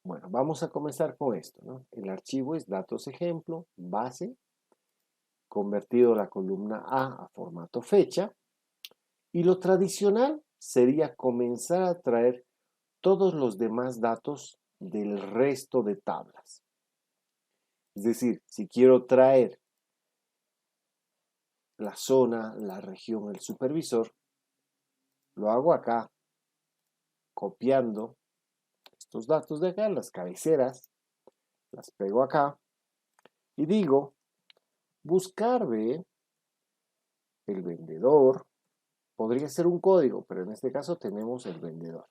Bueno, vamos a comenzar con esto, ¿no? El archivo es datos ejemplo, base, convertido la columna A formato fecha, y lo tradicional sería comenzar a traer todos los demás datos del resto de tablas. Es decir, si quiero traer la zona, la región, el supervisor, lo hago acá, copiando estos datos de acá, las cabeceras, las pego acá y digo, buscar de el vendedor, podría ser un código, pero en este caso tenemos el vendedor.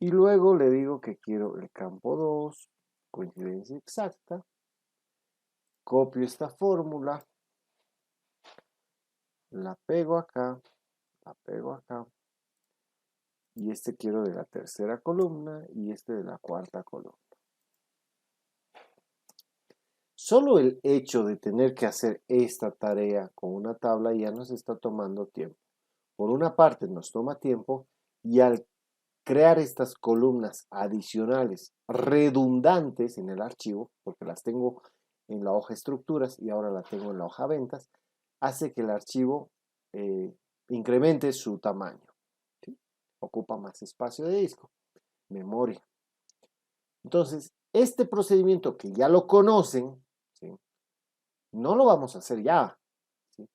Y luego le digo que quiero el campo 2, coincidencia exacta, copio esta fórmula, la pego acá, y este quiero de la tercera columna y este de la cuarta columna. Solo el hecho de tener que hacer esta tarea con una tabla ya nos está tomando tiempo. Por una parte nos toma tiempo y al crear estas columnas adicionales redundantes en el archivo, porque las tengo en la hoja estructuras y ahora la tengo en la hoja ventas, hace que el archivo incremente su tamaño. ¿Sí? Ocupa más espacio de disco, memoria. Entonces, este procedimiento que ya lo conocen, ¿sí? No lo vamos a hacer ya. ¿Sí?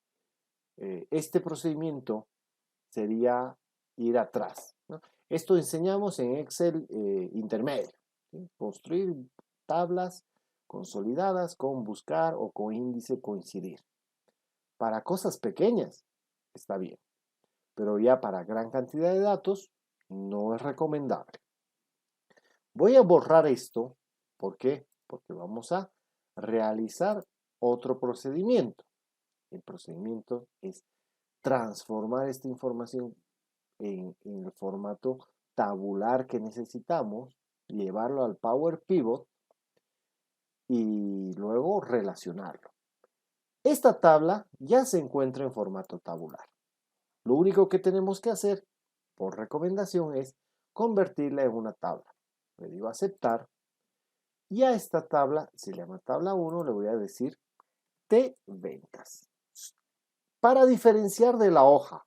Este procedimiento sería ir atrás, ¿no? Esto enseñamos en Excel intermedio, ¿sí? Construir tablas consolidadas con buscar o con índice coincidir. Para cosas pequeñas está bien, pero ya para gran cantidad de datos no es recomendable. Voy a borrar esto, ¿por qué? Porque vamos a realizar otro procedimiento. El procedimiento es transformar esta información en el formato tabular que necesitamos, llevarlo al Power Pivot y luego relacionarlo. Esta tabla ya se encuentra en formato tabular. Lo único que tenemos que hacer, por recomendación, es convertirla en una tabla. Le digo aceptar y a esta tabla, se llama tabla 1, le voy a decir T ventas. Para diferenciar de la hoja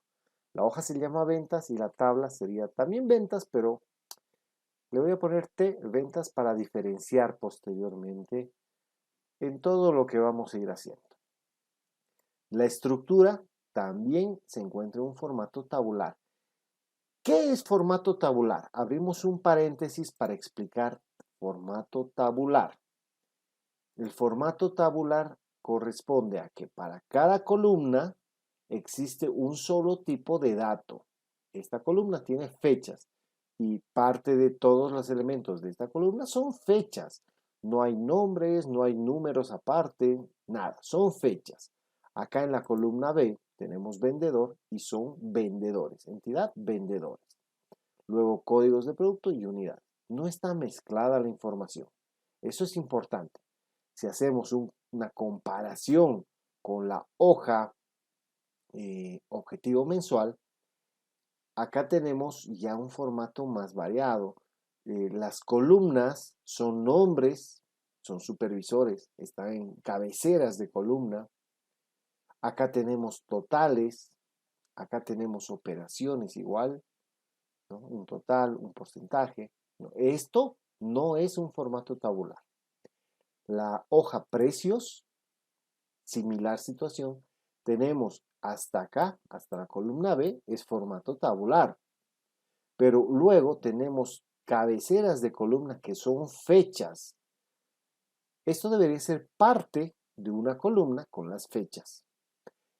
se llama ventas y la tabla sería también ventas, pero le voy a poner T ventas para diferenciar posteriormente en todo lo que vamos a ir haciendo. La estructura también se encuentra en un formato tabular. ¿Qué es formato tabular? Abrimos un paréntesis para explicar formato tabular. El formato tabular corresponde a que para cada columna existe un solo tipo de dato. Esta columna tiene fechas y parte de todos los elementos de esta columna son fechas. No hay nombres, no hay números aparte, nada, son fechas. Acá en la columna B tenemos vendedor y son vendedores, entidad vendedores. Luego códigos de producto y unidad. No está mezclada la información. Eso es importante. Si hacemos una comparación con la hoja objetivo mensual, acá tenemos ya un formato más variado. Las columnas son nombres, son supervisores, están en cabeceras de columna. Acá tenemos totales, acá tenemos operaciones igual, ¿no? Un total, un porcentaje. ¿No? Esto no es un formato tabular. La hoja precios, similar situación, tenemos hasta acá, hasta la columna B, es formato tabular. Pero luego tenemos cabeceras de columna que son fechas. Esto debería ser parte de una columna con las fechas.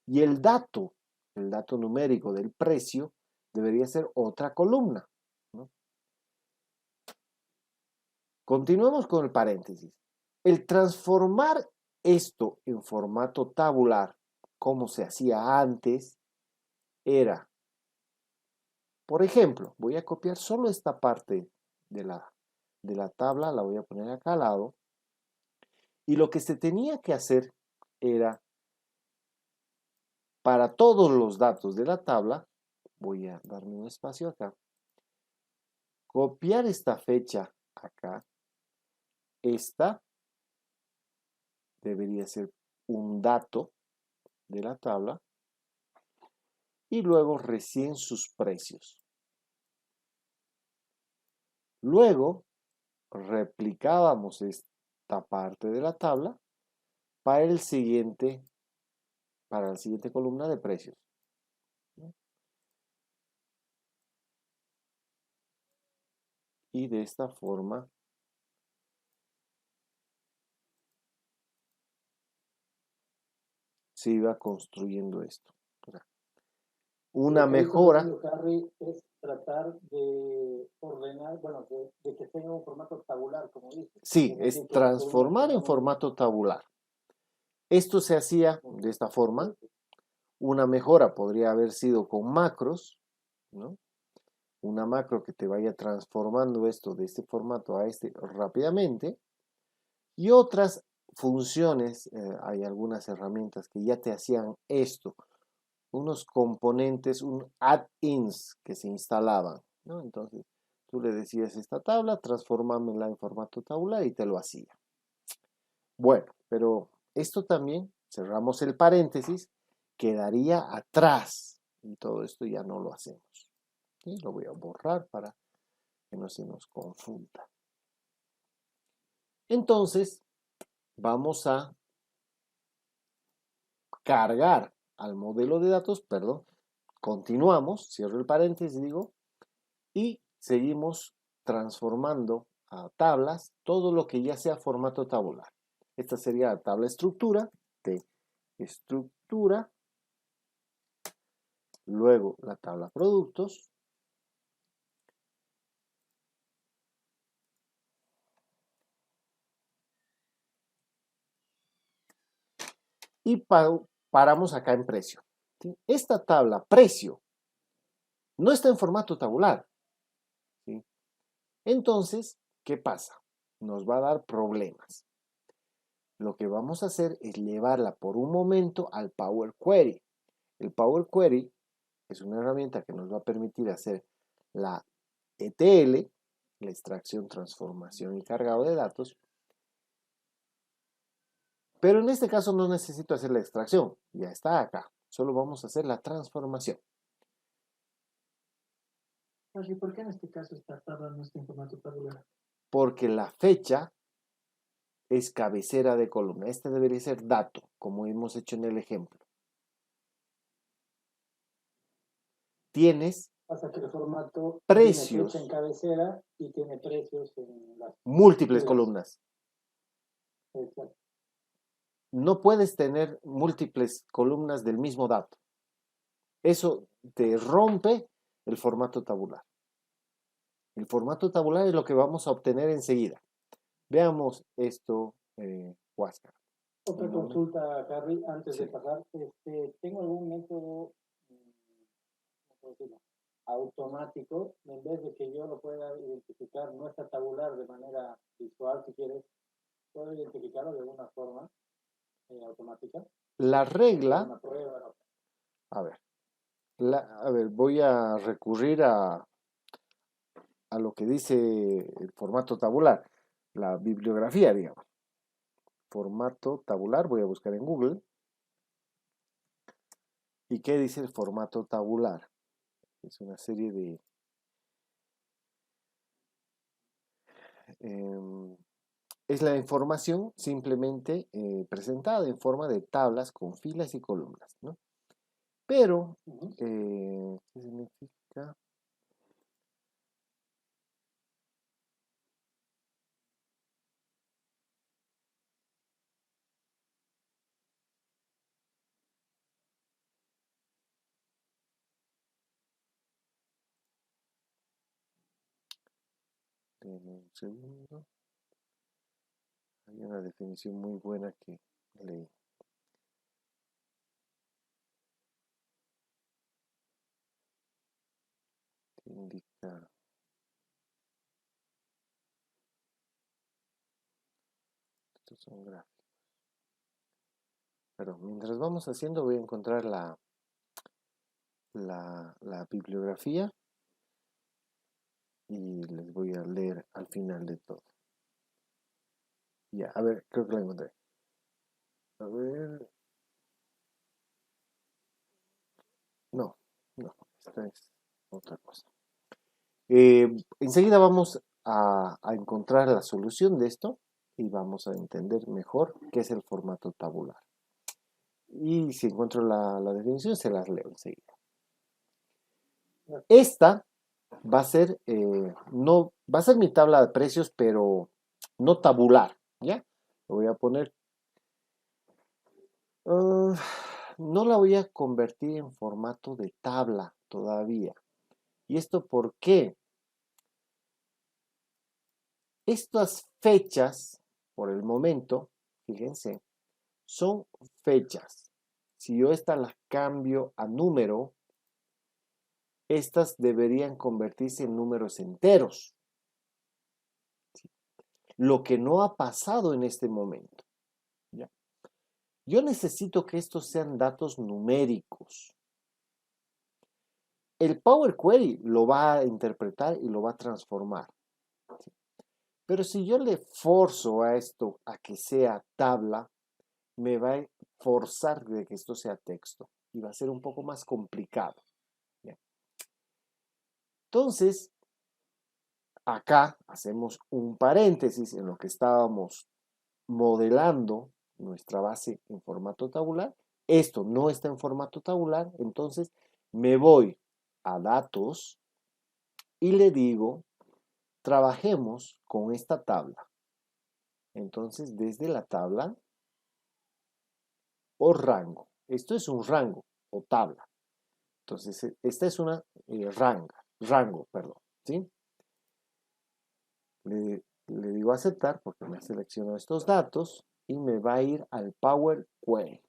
Y el dato numérico del precio, debería ser otra columna, ¿no? Continuemos con el paréntesis. El transformar esto en formato tabular, como se hacía antes, era, por ejemplo, voy a copiar solo esta parte de la tabla, la voy a poner acá al lado, y lo que se tenía que hacer era, para todos los datos de la tabla, voy a darme un espacio acá, copiar esta fecha acá. Esta debería ser un dato de la tabla y luego recién sus precios. Luego replicábamos esta parte de la tabla para la siguiente columna de precios. Y de esta forma se iba construyendo esto. Una mejora. Harry, es tratar de ordenar, bueno, de que tenga un formato tabular, como dices. Sí, es transformar en formato tabular. Esto se hacía de esta forma. Una mejora podría haber sido con macros, ¿no? Una macro que te vaya transformando esto de este formato a este rápidamente. Y otras funciones, hay algunas herramientas que ya te hacían esto, unos componentes, un add-ins que se instalaban, ¿no? Entonces tú le decías esta tabla, transformámela en formato tabular y te lo hacía. Bueno, pero esto también, cerramos el paréntesis, quedaría atrás y todo esto ya no lo hacemos. ¿Sí? Lo voy a borrar para que no se nos confunda. Entonces, vamos a cargar al modelo de datos, perdón, continuamos, cierro el paréntesis, digo, y seguimos transformando a tablas todo lo que ya sea formato tabular. Esta sería la tabla estructura, de estructura, luego la tabla productos, y paramos acá en precio. ¿Sí? Esta tabla precio no está en formato tabular. ¿Sí? Entonces, ¿qué pasa? Nos va a dar problemas. Lo que vamos a hacer es llevarla por un momento al Power Query. El Power Query es una herramienta que nos va a permitir hacer la ETL, la extracción, transformación y cargado de datos. Pero en este caso no necesito hacer la extracción, ya está acá. Solo vamos a hacer la transformación. ¿Y por qué en este caso esta tabla no está en formato tabular? Porque la fecha es cabecera de columna. Este debería ser dato, como hemos hecho en el ejemplo. Tienes Pasa que el formato precios, tiene fecha en cabecera y tiene precios en las múltiples columnas. Exacto. No puedes tener múltiples columnas del mismo dato. Eso te rompe el formato tabular. El formato tabular es lo que vamos a obtener enseguida. Veamos esto, Huáscar. Otra consulta, Harry, antes de Sí. pasar. ¿Tengo algún método automático, en vez de que yo lo pueda identificar, no está tabular de manera visual, si quieres, puedo identificarlo de alguna forma automática? La regla, Una prueba, ¿no? a ver, voy a recurrir a lo que dice el formato tabular, la bibliografía, digamos. Formato tabular, voy a buscar en Google. ¿Y qué dice el formato tabular? Es una serie de... es la información simplemente presentada en forma de tablas con filas y columnas, ¿no? Pero, ¿qué significa? Denme un segundo. Hay una definición muy buena que leí. Que indica... Estos son gráficos. Pero mientras vamos haciendo voy a encontrar la bibliografía. y les voy a leer al final de todo. Ya, a ver, creo que la encontré. A ver. No, no, esta es otra cosa. Enseguida vamos a encontrar la solución de esto y vamos a entender mejor qué es el formato tabular. Y si encuentro la definición, se las leo enseguida. Esta va a ser, no, va a ser mi tabla de precios, pero no tabular, ¿ya? Lo voy a poner. No la voy a convertir en formato de tabla todavía. ¿Y esto por qué? Estas fechas, por el momento, fíjense, son fechas. Si yo estas las cambio a número, estas deberían convertirse en números enteros. Lo que no ha pasado en este momento. ¿Ya? Yo necesito que estos sean datos numéricos. El Power Query lo va a interpretar y lo va a transformar. ¿Sí? Pero si yo le forzo a esto a que sea tabla, me va a forzar de que esto sea texto y va a ser un poco más complicado. ¿Ya? Entonces, acá hacemos un paréntesis en lo que estábamos modelando nuestra base en formato tabular. Esto no está en formato tabular, entonces me voy a datos y le digo, trabajemos con esta tabla. Entonces, desde la tabla o rango. Esto es un rango o tabla. Entonces, esta es una rango, perdón. ¿Sí? Le digo aceptar porque me selecciono estos datos y me va a ir al Power Query.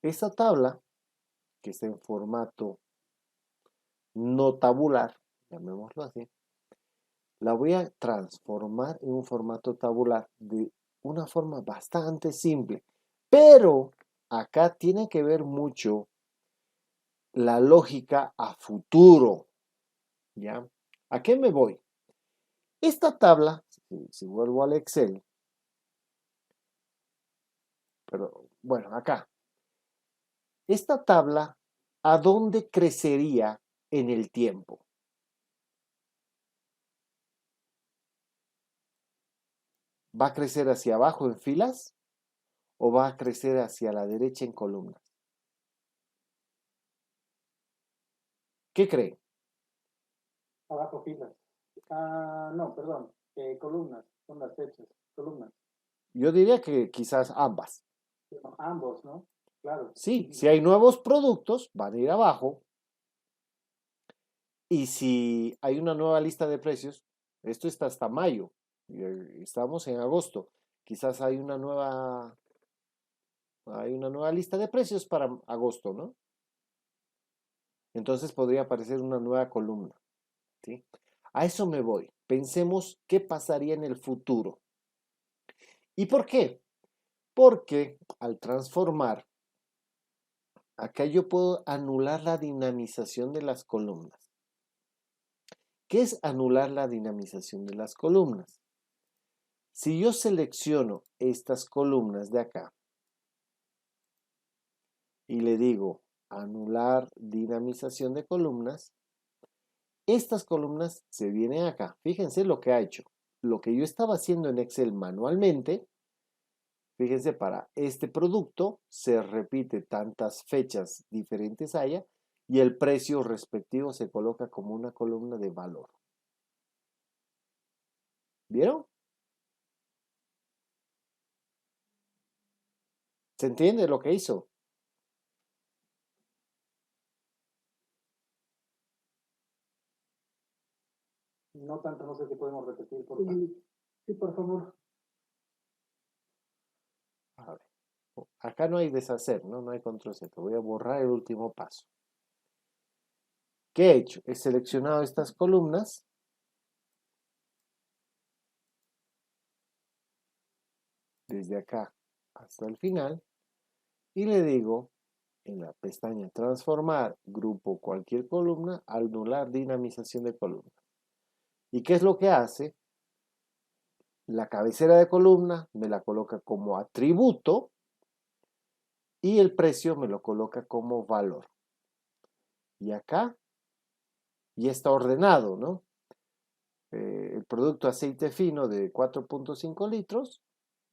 Esta tabla, que está en formato no tabular, llamémoslo así, la voy a transformar en un formato tabular de una forma bastante simple. Pero acá tiene que ver mucho la lógica a futuro. ¿Ya? ¿A qué me voy? Esta tabla, si vuelvo al Excel, pero bueno, acá, esta tabla, ¿a dónde crecería en el tiempo? ¿Va a crecer hacia abajo en filas o va a crecer hacia la derecha en columnas? ¿Qué creen? Abajo filas. No, perdón. Columnas, son las fechas. Columnas. Yo diría que quizás ambas. Bueno, ambos, ¿no? Claro. Sí, si hay nuevos productos, van a ir abajo. Y si hay una nueva lista de precios, esto está hasta mayo. Estamos en agosto. Quizás hay una nueva lista de precios para agosto, ¿no? Entonces podría aparecer una nueva columna, ¿sí? A eso me voy. Pensemos qué pasaría en el futuro. ¿Y por qué? Porque al transformar, acá yo puedo anular la dinamización de las columnas. ¿Qué es anular la dinamización de las columnas? Si yo selecciono estas columnas de acá y le digo anular dinamización de columnas, estas columnas se vienen acá. Fíjense lo que ha hecho. Lo que yo estaba haciendo en Excel manualmente, fíjense, para este producto se repite tantas fechas diferentes haya y el precio respectivo se coloca como una columna de valor. ¿Vieron? ¿Se entiende lo que hizo? No tanto, no sé si podemos repetir, por favor. Sí, por favor. A ver, acá no hay deshacer, ¿no? No hay control Z. Voy a borrar el último paso. ¿Qué he hecho? He seleccionado estas columnas desde acá hasta el final y le digo en la pestaña transformar grupo cualquier columna, anular dinamización de columna. ¿Y qué es lo que hace? La cabecera de columna me la coloca como atributo y el precio me lo coloca como valor. Y acá ya está ordenado, ¿no? El producto aceite fino de 4.5 litros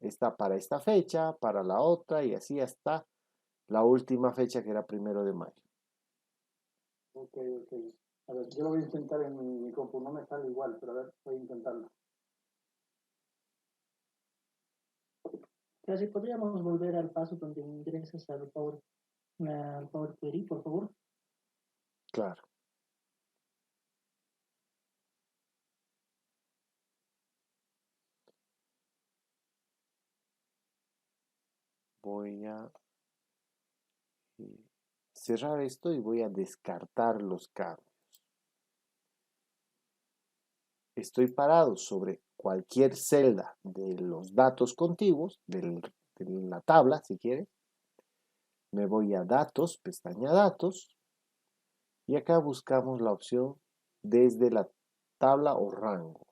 está para esta fecha, para la otra y así hasta la última fecha que era 1 de mayo. Ok. A ver, yo lo voy a intentar en mi compu, no me sale igual, pero a ver, voy a intentarlo. Casi podríamos volver al paso donde ingresas al Power Query, por favor. Claro. Voy a cerrar esto y voy a descartar los cambios. Estoy parado sobre cualquier celda de los datos contiguos, de la tabla, si quieres. Me voy a datos, pestaña datos, y acá buscamos la opción desde la tabla o rango.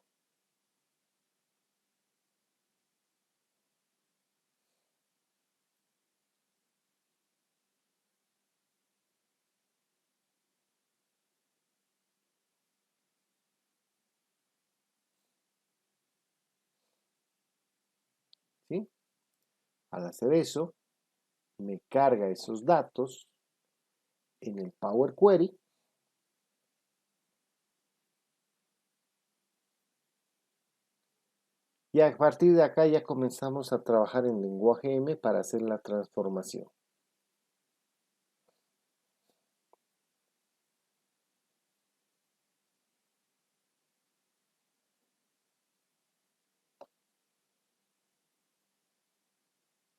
¿Sí? Al hacer eso, me carga esos datos en el Power Query. Y a partir de acá ya comenzamos a trabajar en lenguaje M para hacer la transformación.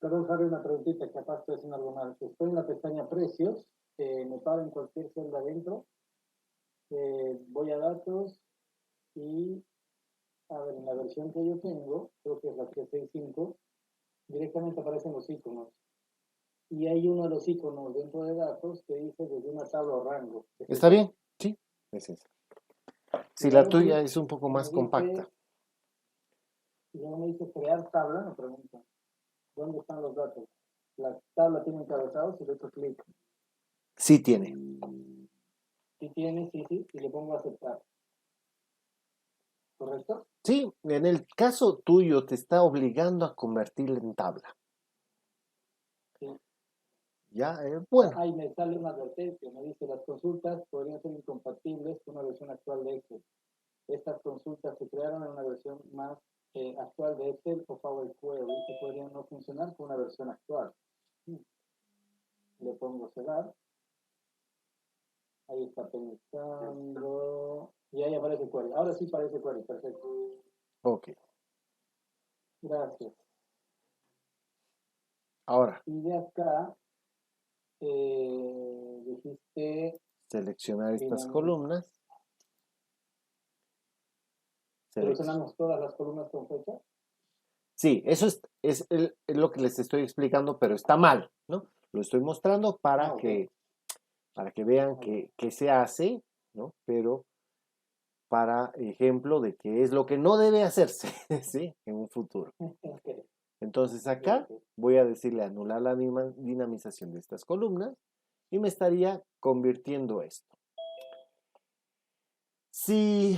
Perdón, Javi, una preguntita, capaz estoy haciendo algo mal. Estoy en la pestaña precios, me paro en cualquier celda adentro, voy a datos y, a ver, en la versión que yo tengo, creo que es la 365, directamente aparecen los iconos. Y hay uno de los iconos dentro de datos que dice desde una tabla o rango. ¿Está bien? Sí, es eso. Si la tuya es un poco más compacta. Y luego me dice crear tabla, me pregunta, ¿dónde están los datos? La tabla tiene encabezados y le otro clic. Sí tiene. Sí tiene, sí, y le pongo a aceptar. ¿Correcto? Sí, en el caso tuyo te está obligando a convertirla en tabla. Sí. Ya, bueno. Ahí me sale una advertencia, me dice las consultas podrían ser incompatibles con una versión actual de Excel. Estas consultas se crearon en una versión más actual de Excel o Power Query y podrían no funcionar con una versión actual. Le pongo cerrar. Ahí está pensando. Y ahí aparece query. Ahora sí parece query, perfecto. Ok. Gracias. Ahora. Y de acá dijiste Seleccionar estas columnas. ¿Seleccionamos todas las columnas con fecha? Sí, eso es lo que les estoy explicando, pero está mal, ¿no? Lo estoy mostrando para Okay. para que vean que se hace, ¿no? Pero para ejemplo de qué es lo que no debe hacerse, ¿sí? En un futuro. Okay. Entonces acá voy a decirle anular la dinamización de estas columnas y me estaría convirtiendo esto. Si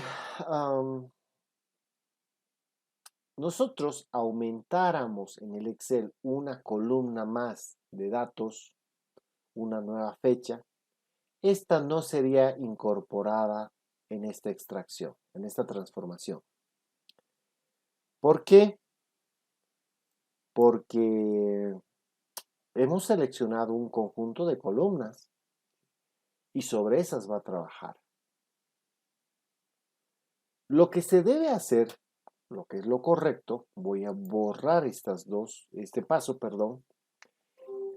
nosotros aumentáramos en el Excel una columna más de datos, una nueva fecha, esta no sería incorporada en esta extracción, en esta transformación. ¿Por qué? Porque hemos seleccionado un conjunto de columnas y sobre esas va a trabajar. Lo que se debe hacer, lo que es lo correcto, voy a borrar este paso,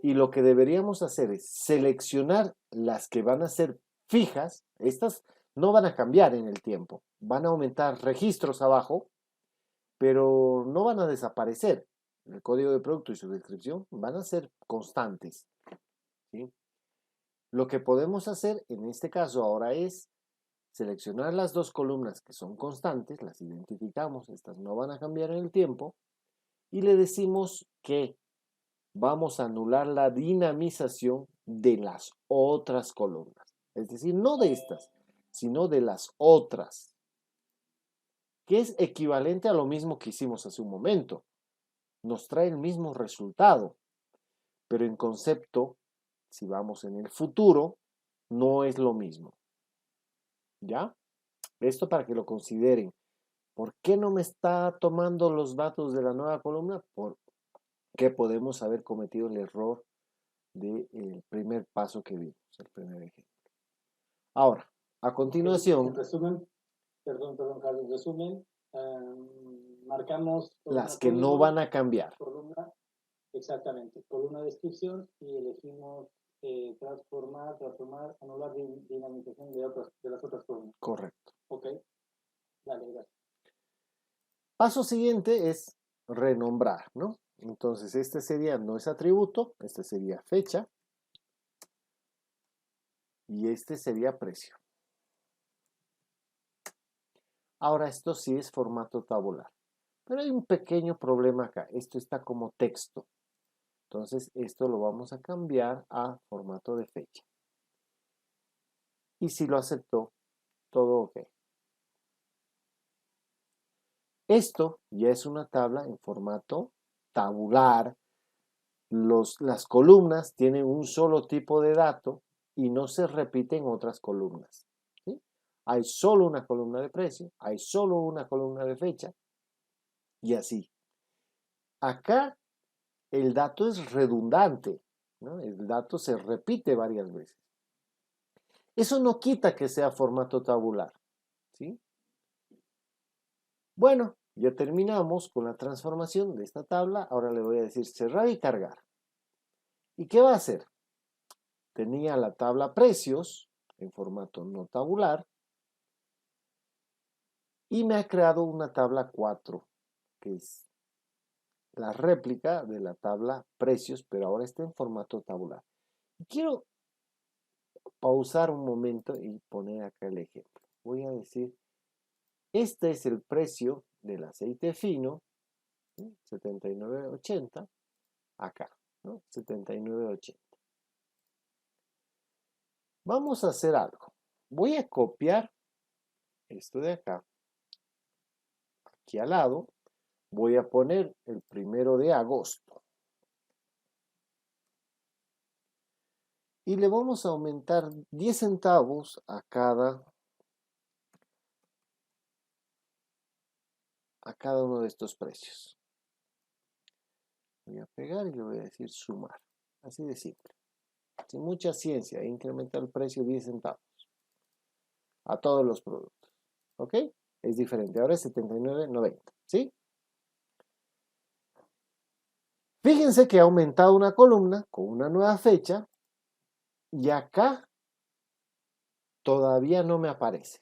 y lo que deberíamos hacer es seleccionar las que van a ser fijas, estas no van a cambiar en el tiempo, van a aumentar registros abajo, pero no van a desaparecer. El código de producto y su descripción van a ser constantes, ¿sí? Lo que podemos hacer en este caso ahora es seleccionar las dos columnas que son constantes, las identificamos, estas no van a cambiar en el tiempo, y le decimos que vamos a anular la dinamización de las otras columnas. Es decir, no de estas, sino de las otras, que es equivalente a lo mismo que hicimos hace un momento. Nos trae el mismo resultado, pero en concepto, si vamos en el futuro, no es lo mismo. ¿Ya? Esto para que lo consideren. ¿Por qué no me está tomando los datos de la nueva columna? Porque podemos haber cometido el error del primer paso que vimos, el primer ejemplo. Ahora, a continuación, en resumen, perdón, Carlos, resumen, marcamos las que no van a cambiar. Columna, exactamente, columna de descripción y elegimos transformar, anular dinamización de las otras columnas. Correcto. Ok, dale, gracias. Paso siguiente es renombrar, ¿no? Entonces, este sería, no es atributo, este sería fecha y este sería precio. Ahora, esto sí es formato tabular, pero hay un pequeño problema acá. Esto está como texto. Entonces, esto lo vamos a cambiar a formato de fecha. Y si lo aceptó, todo ok. Esto ya es una tabla en formato tabular. Las columnas tienen un solo tipo de dato y no se repiten otras columnas, ¿sí? Hay solo una columna de precio, hay solo una columna de fecha y así. Acá el dato es redundante, ¿no? El dato se repite varias veces. Eso no quita que sea formato tabular, ¿sí? Bueno, ya terminamos con la transformación de esta tabla. Ahora le voy a decir cerrar y cargar. ¿Y qué va a hacer? Tenía la tabla precios en formato no tabular y me ha creado una tabla 4, que es la réplica de la tabla precios, pero ahora está en formato tabular. Quiero pausar un momento y poner acá el ejemplo. Voy a decir, este es el precio del aceite fino, ¿sí? 79.80, acá, ¿no? 79.80. Vamos a hacer algo. Voy a copiar esto de acá, aquí al lado. Voy a poner el 1 de agosto. Y le vamos a aumentar 10 centavos a cada uno de estos precios. Voy a pegar y le voy a decir sumar. Así de simple. Sin mucha ciencia, incrementar el precio 10 centavos a todos los productos. ¿Ok? Es diferente. Ahora es 79.90. ¿Sí? Fíjense que ha aumentado una columna con una nueva fecha y acá todavía no me aparece.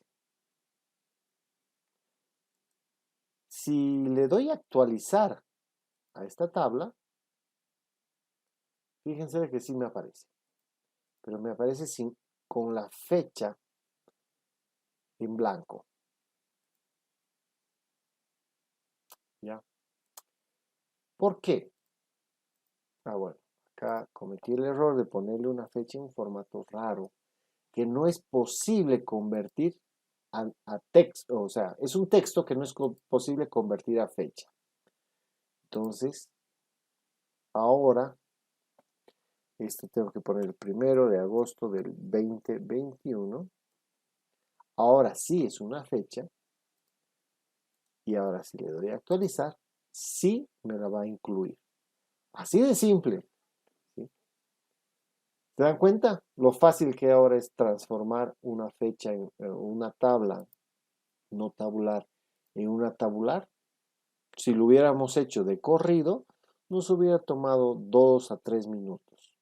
Si le doy a actualizar a esta tabla, fíjense que sí me aparece, pero me aparece con la fecha en blanco. ¿Ya? ¿Por qué? Bueno, acá cometí el error de ponerle una fecha en un formato raro, que no es posible convertir a texto, o sea, es un texto que no es posible convertir a fecha. Entonces, ahora, tengo que poner el 1 de agosto del 2021. Ahora sí es una fecha. Y ahora si le doy a actualizar, sí me la va a incluir. Así de simple. ¿Sí? ¿Se dan cuenta? Lo fácil que ahora es transformar una fecha en una tabla no tabular en una tabular. Si lo hubiéramos hecho de corrido, nos hubiera tomado 2 a 3 minutos.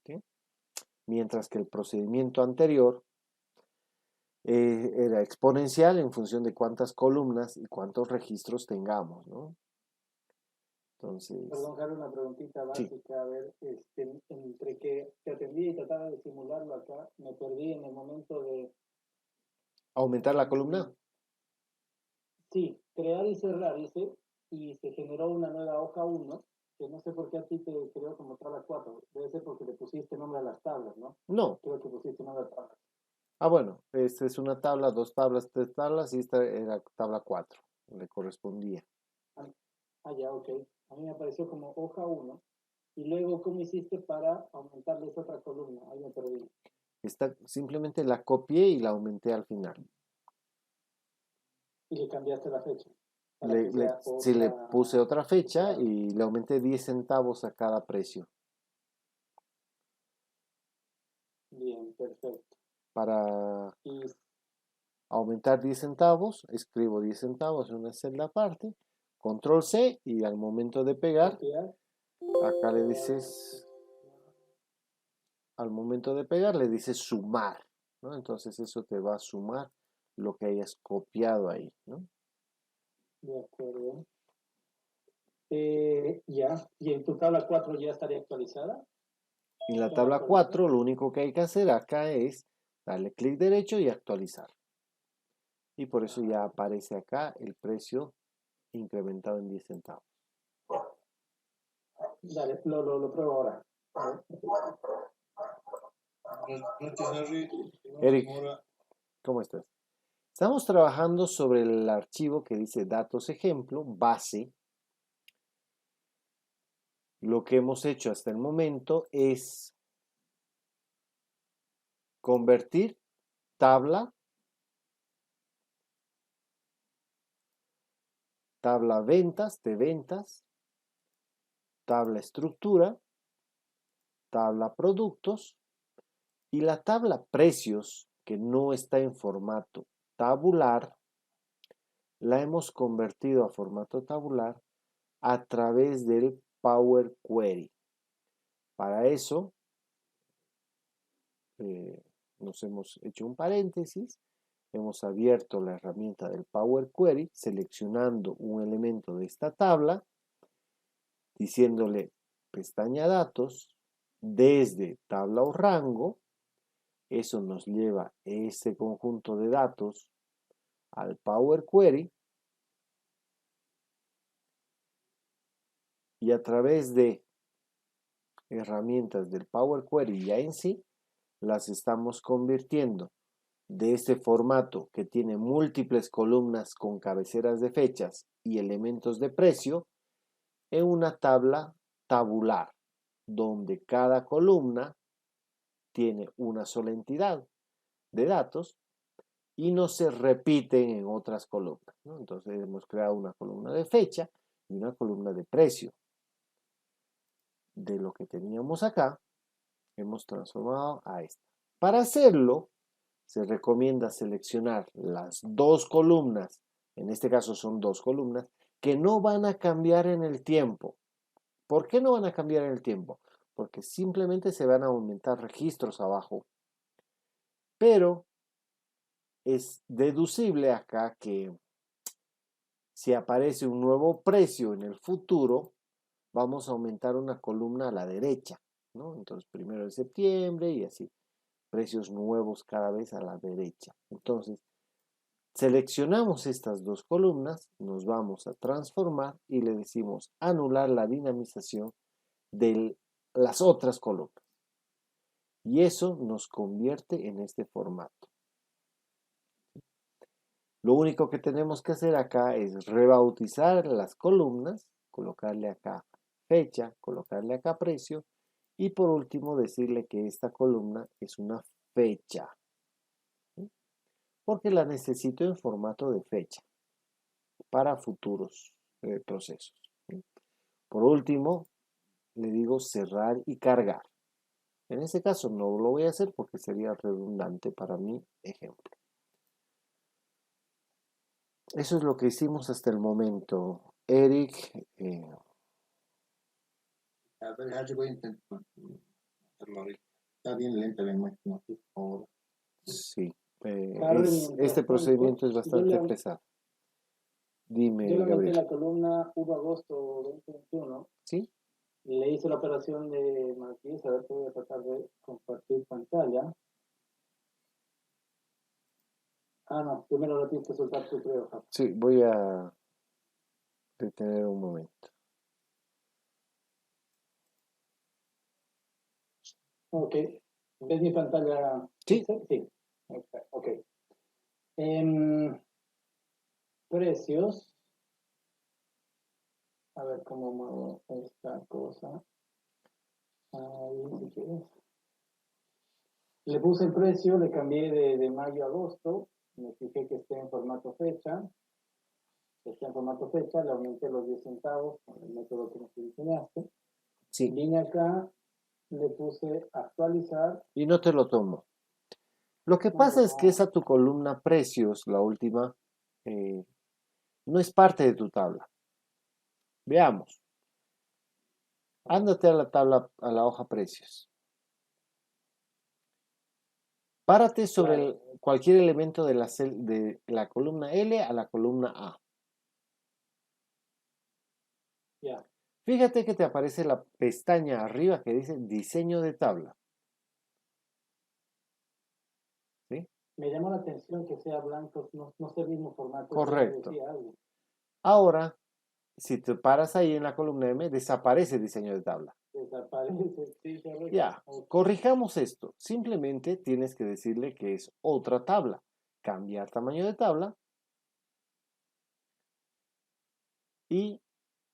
¿Sí? mientras que el procedimiento anterior era exponencial en función de cuántas columnas y cuántos registros tengamos, ¿no? Entonces, Perdón, Jaro, una preguntita sí, básica. A ver, entre que te atendí y trataba de simularlo acá, me perdí en el momento de, aumentar la columna. sí, crear y cerrar, dice, y se generó una nueva hoja 1, que no sé por qué a ti te creó como tabla 4. Debe ser porque le pusiste nombre a las tablas, ¿no? No. Creo que pusiste nombre a tablas. Ah, bueno, esta es una tabla, dos tablas, tres tablas y esta era tabla 4, le correspondía. Ya, ok. A mí me apareció como hoja 1. Y luego, ¿cómo hiciste para aumentarles otra columna? Ahí me perdí. Esta simplemente la copié y la aumenté al final. Y le cambiaste la fecha para que sea Sí, le otra. puse otra fecha Claro. y le aumenté 10 centavos a cada precio. Bien, perfecto. Para Y aumentar 10 centavos, escribo 10 centavos en una celda aparte, control C y al momento de pegar, copiar. acá le dices, al momento de pegar le dices sumar, ¿no? Entonces eso te va a sumar lo que hayas copiado ahí, ¿no? De acuerdo. Ya. ¿Y en tu tabla 4 ya estaría actualizada? En la ¿Ya la tabla actualizas? 4 lo único que hay que hacer acá es darle clic derecho y actualizar. Y por eso ya aparece acá el precio incrementado en 10 centavos. Dale, lo pruebo ahora. Eric, ¿cómo estás? Estamos trabajando sobre el archivo que dice datos ejemplo, base. Lo que hemos hecho hasta el momento es convertir tabla, tabla ventas de ventas, tabla estructura, tabla productos y la tabla precios, que no está en formato tabular, la hemos convertido a formato tabular a través del Power Query. Para eso nos hemos hecho un paréntesis, hemos abierto la herramienta del Power Query, seleccionando un elemento de esta tabla, diciéndole pestaña datos, desde tabla o rango, eso nos lleva ese conjunto de datos al Power Query y a través de herramientas del Power Query ya en sí, las estamos convirtiendo de este formato que tiene múltiples columnas con cabeceras de fechas y elementos de precio en una tabla tabular, donde cada columna tiene una sola entidad de datos y no se repiten en otras columnas, ¿no? Entonces hemos creado una columna de fecha y una columna de precio. De lo que teníamos acá, hemos transformado a esta. Para hacerlo, se recomienda seleccionar las dos columnas, en este caso son dos columnas, que no van a cambiar en el tiempo. ¿Por qué no van a cambiar en el tiempo? Porque simplemente se van a aumentar registros abajo. Pero es deducible acá que si aparece un nuevo precio en el futuro, vamos a aumentar una columna a la derecha, ¿no? Entonces, 1 de septiembre y así. Precios nuevos cada vez a la derecha. Entonces, seleccionamos estas dos columnas, nos vamos a transformar y le decimos anular la dinamización de las otras columnas. Y eso nos convierte en este formato. Lo único que tenemos que hacer acá es rebautizar las columnas, colocarle acá fecha, colocarle acá precio y por último decirle que esta columna es una fecha, ¿sí? Porque la necesito en formato de fecha para futuros procesos, ¿sí? Por último, le digo cerrar y cargar. En este caso no lo voy a hacer porque sería redundante para mi ejemplo. Eso es lo que hicimos hasta el momento. Eric, A ver, yo voy a intentar hacerlo ahorita. Está bien lenta la imagen aquí ahora. Sí. Harry, mientras Este tanto, procedimiento es yo bastante le, pesado. yo Dime, le metí Gabriel. la columna 1 de agosto 2021 ¿Sí? y le hice la operación de Marquis. A ver, voy a tratar de compartir pantalla. Ah, no, primero lo tienes que soltar tú, creo, Javi. Sí, voy a detener un momento. Ok. ¿Ves mi pantalla? Sí. Sí. Ok. Em, precios. A ver cómo muevo esta cosa. Ahí, si quieres. Le puse el precio, le cambié de mayo a agosto. Me fijé que esté en formato fecha. Está en formato fecha, le aumenté los 10 centavos con el método que nos diseñaste. Sí. Vine acá, le puse actualizar. Y no te lo tomo. Lo que pasa es que esa tu columna precios, la última, no es parte de tu tabla. Veamos. Ándate a la tabla, a la hoja precios. Párate sobre cualquier elemento de la columna L a la columna A. Ya. Fíjate que te aparece la pestaña arriba que dice diseño de tabla. ¿Sí? Me llamó la atención que sea blanco, no sea el mismo formato. Correcto. Decía algo. Ahora, si te paras ahí en la columna M, desaparece diseño de tabla. Desaparece, sí, correcto. Ya, corrijamos esto. Simplemente tienes que decirle que es otra tabla. Cambiar tamaño de tabla y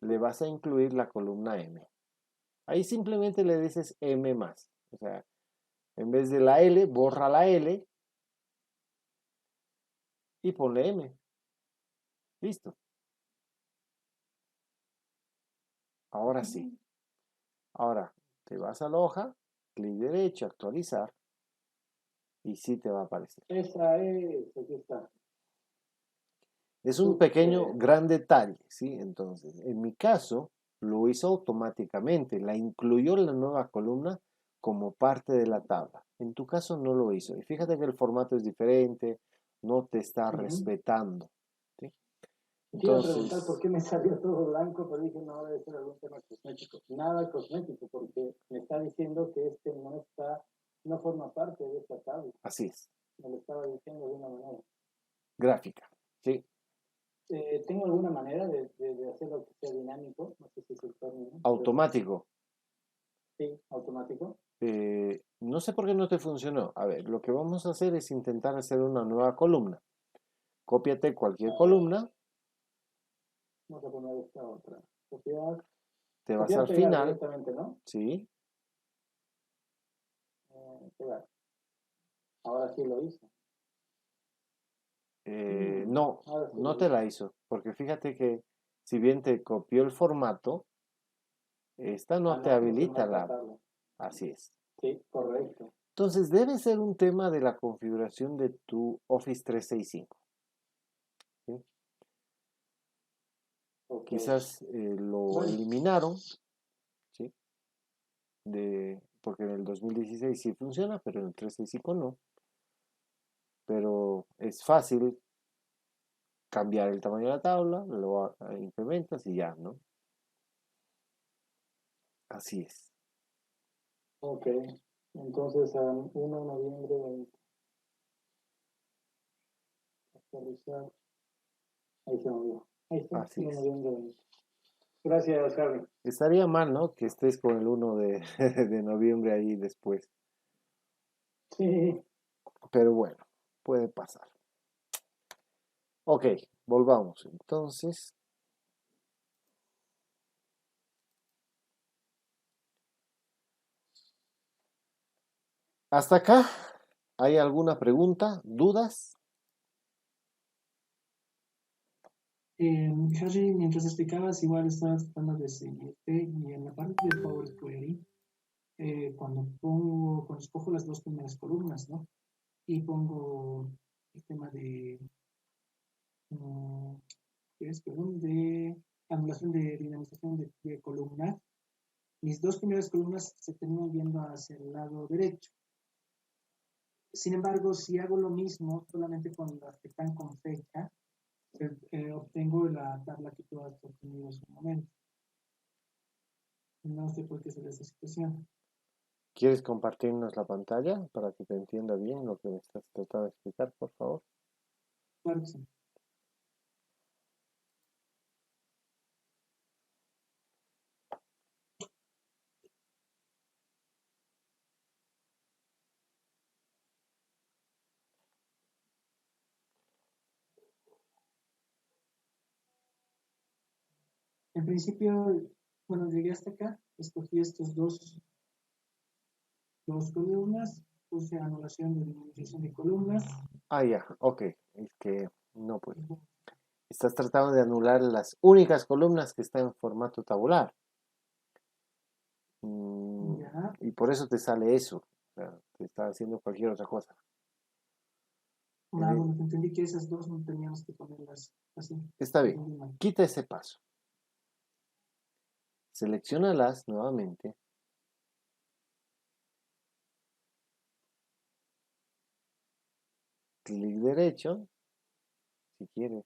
le vas a incluir la columna M. Ahí simplemente le dices M más. O sea, en vez de la L, borra la L y ponle M. Listo. Ahora sí. Ahora te vas a la hoja, clic derecho, actualizar y sí te va a aparecer. Esa es, aquí está. Es un pequeño, gran detalle, ¿sí? Entonces, en mi caso, lo hizo automáticamente, la incluyó en la nueva columna como parte de la tabla. En tu caso no lo hizo. Y fíjate que el formato es diferente, no te está respetando. ¿Sí? Te iba a preguntar Entonces, por qué me salió todo blanco, pero dije, no, debe ser algún tema cosmético. Nada cosmético, porque me está diciendo que este no forma parte de esta tabla. así es. Me lo estaba diciendo de una manera. Gráfica, ¿sí? ¿Tengo alguna manera de hacerlo que sea dinámico? No sé si es el término. Automático. Sí, automático. No sé por qué no te funcionó. A ver, lo que vamos a hacer es intentar hacer una nueva columna. Cópiate cualquier columna. Vamos a poner esta otra. Copiar. Te vas Copiar, al pegar final. directamente, ¿no? Sí. Pegar. Ahora sí lo hizo. No, Ahora sí no lo te hizo. la hizo. Porque fíjate que si bien te copió el formato, esta no te habilita la... Así es. Sí, correcto. Entonces debe ser un tema de la configuración de tu Office 365. ¿Sí? Okay. Quizás lo eliminaron, ¿sí? Porque en el 2016 sí funciona, pero en el 365 no. Pero es fácil cambiar el tamaño de la tabla, lo implementas y ya, ¿no? Así es. Ok, entonces a 1 de noviembre 20. Actualizar. Ahí se movió. Ahí está, Así 1 de es. noviembre 20. Gracias, Harry. Estaría mal, ¿no? Que estés con el 1 de, de noviembre ahí después. Sí. Pero bueno, puede pasar. Ok, volvamos. Entonces, hasta acá, ¿hay alguna pregunta? ¿Dudas? Harry, mientras explicabas, igual estaba tratando de seguirte y en la parte de Power Query, cuando escojo las dos primeras columnas, ¿no? Y pongo el tema de, ¿qué es? Perdón, de anulación de dinamización de columna. Mis dos primeras columnas se terminan viendo hacia el lado derecho. Sin embargo, si hago lo mismo solamente con las que están con fecha, obtengo la tabla que tú has obtenido en su momento. No sé por qué se da esa situación. ¿Quieres compartirnos la pantalla para que te entienda bien lo que me estás tratando de explicar, por favor? Claro que sí. En principio, bueno, llegué hasta acá, escogí estos dos columnas, puse anulación de dinamización de columnas. Ah, ya, ok. Es que no, pues. Estás tratando de anular las únicas columnas que están en formato tabular. Ya, Y por eso te sale eso. O sea, te está haciendo cualquier otra cosa. bueno, entendí que esas dos no teníamos que ponerlas así. Está bien. Entendí mal. Quita ese paso. Selecciónalas nuevamente. Clic derecho, si quieres.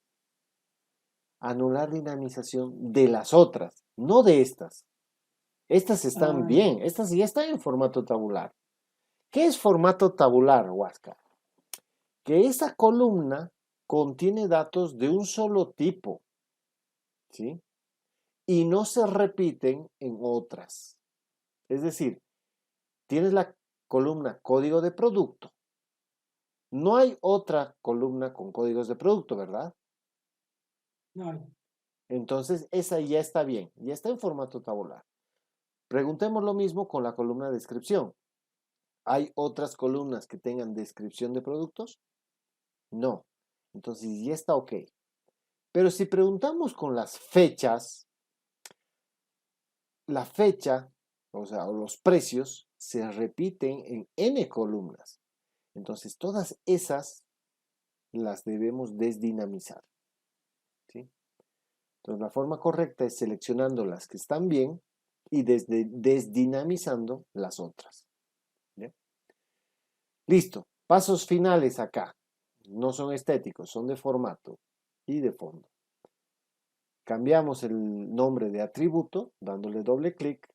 Anular dinamización de las otras, no de estas. Estas están Ah, bien, estas ya están en formato tabular. ¿Qué es formato tabular, Huáscar? Que esa columna contiene datos de un solo tipo, ¿sí? Y no se repiten en otras. Es decir, tienes la columna código de producto. No hay otra columna con códigos de producto, ¿verdad? no, Entonces, esa ya está bien, ya está en formato tabular. Preguntemos lo mismo con la columna de descripción. ¿Hay otras columnas que tengan descripción de productos? No. Entonces ya está ok. Pero si preguntamos con las fechas, la fecha, o sea, los precios, se repiten en n columnas. Entonces todas esas las debemos desdinamizar. ¿Sí? Entonces la forma correcta es seleccionando las que están bien y desdinamizando las otras. ¿Bien? Listo. Pasos finales acá. No son estéticos, son de formato y de fondo. Cambiamos el nombre de atributo dándole doble clic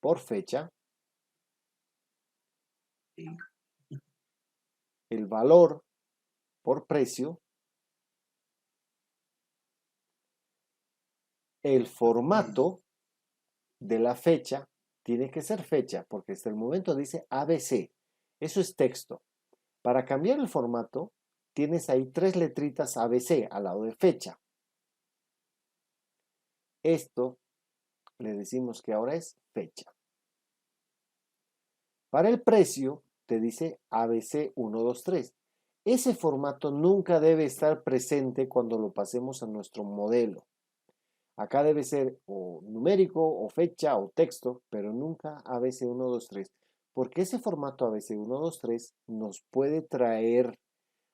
por fecha. El valor por precio. El formato de la fecha tiene que ser fecha porque hasta el momento dice ABC. Eso es texto. Para cambiar el formato tienes ahí 3 letritas ABC al lado de fecha. Esto le decimos que ahora es fecha. Para el precio te dice ABC 123. Ese formato nunca debe estar presente cuando lo pasemos a nuestro modelo. Acá debe ser o numérico, o fecha, o texto, pero nunca ABC 123, porque ese formato ABC 123 nos puede traer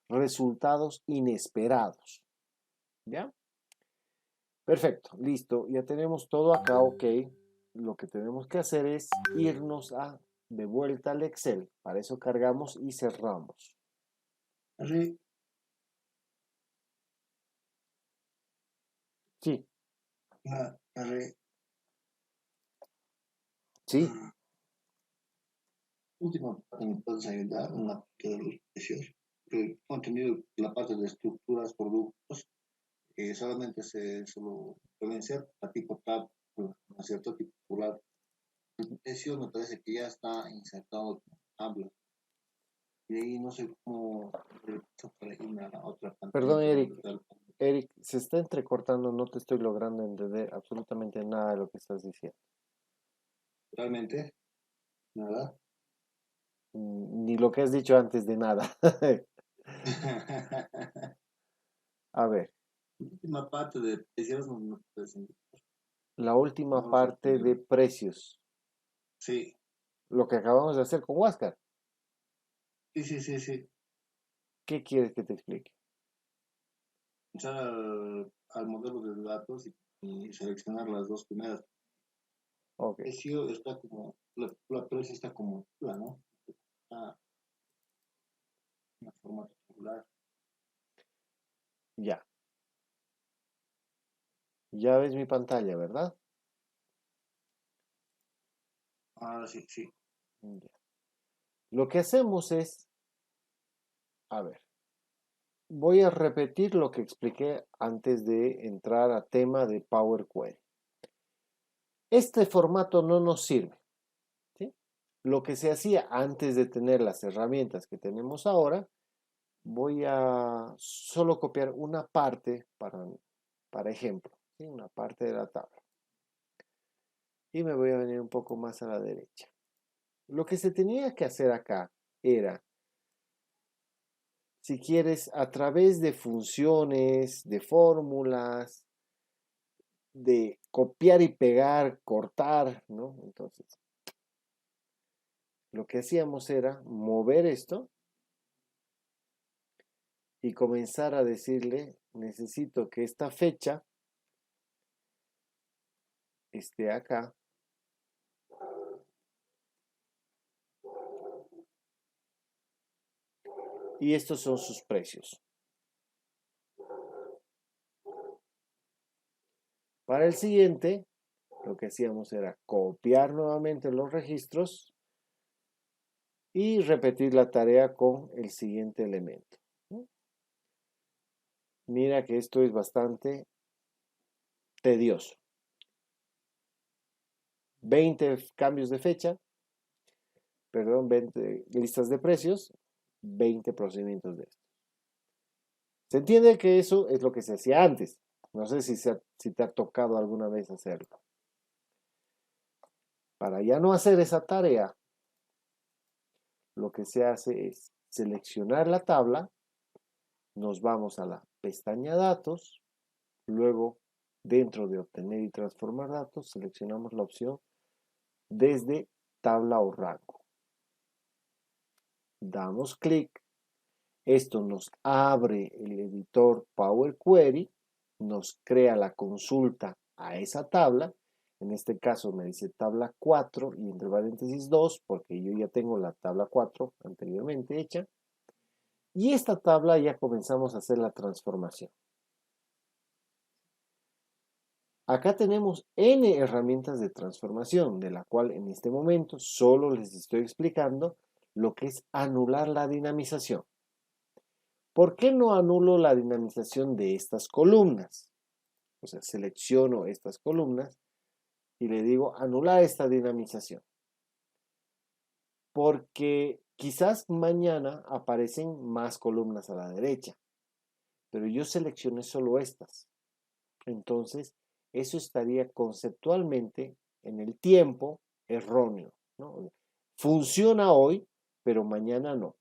resultados inesperados. ¿Ya? Perfecto, listo. Ya tenemos todo acá, ok. Lo que tenemos que hacer es irnos de vuelta al Excel. Para eso cargamos y cerramos. Arre, Sí, arre, sí. última parte me puedes ayudar en la parte de los precios. El contenido, la parte de estructuras, productos, solamente se solo pueden ser a tipo tab, a cierto tipo popular. El precio me parece que ya está insertado como tabla. Y ahí no sé cómo para irme a la otra pantalla. Perdón, Eric. Eric, se está entrecortando, no te estoy logrando entender absolutamente nada de lo que estás diciendo. Realmente, nada. Ni lo que has dicho antes de nada. A ver, Última parte de precios no me puedes indicar. la última Vamos a parte de poner. precios. Sí, Lo que acabamos de hacer con Huáscar. sí. ¿Qué quieres que te explique? Entrar al modelo de datos y seleccionar las dos primeras. Ok. Precio está como, la precio está como la, ¿no? está en formato tabular. Ya. Ya ves mi pantalla, ¿verdad? Ahora sí, sí. Ya. Lo que hacemos es, a ver, voy a repetir lo que expliqué antes de entrar a tema de Power Query. Este formato no nos sirve, ¿sí? Lo que se hacía antes de tener las herramientas que tenemos ahora, voy a solo copiar una parte para ejemplo, ¿sí? Una parte de la tabla. Y me voy a venir un poco más a la derecha. Lo que se tenía que hacer acá era, si quieres, a través de funciones, de fórmulas, de copiar y pegar, cortar, ¿no? Entonces, lo que hacíamos era mover esto y comenzar a decirle, necesito que esta fecha esté acá. Y estos son sus precios. Para el siguiente, lo que hacíamos era copiar nuevamente los registros y repetir la tarea con el siguiente elemento. Mira que esto es bastante tedioso. 20 cambios de fecha, perdón, 20 listas de precios, 20 procedimientos de esto. Se entiende que eso es lo que se hacía antes. No sé si te ha tocado alguna vez hacerlo. Para ya no hacer esa tarea, lo que se hace es seleccionar la tabla, nos vamos a la pestaña datos, luego dentro de obtener y transformar datos, seleccionamos la opción desde tabla o rango. Damos clic, esto nos abre el editor Power Query, nos crea la consulta a esa tabla. En este caso me dice tabla 4 y entre paréntesis 2 porque yo ya tengo la tabla 4 anteriormente hecha. Y esta tabla ya comenzamos a hacer la transformación. Acá tenemos N herramientas de transformación, de la cual en este momento solo les estoy explicando lo que es anular la dinamización. ¿Por qué no anulo la dinamización de estas columnas? O sea, selecciono estas columnas y le digo anular esta dinamización. Porque quizás mañana aparecen más columnas a la derecha, pero yo seleccioné solo estas. Entonces, eso estaría conceptualmente en el tiempo erróneo, ¿no? Funciona hoy, pero mañana no.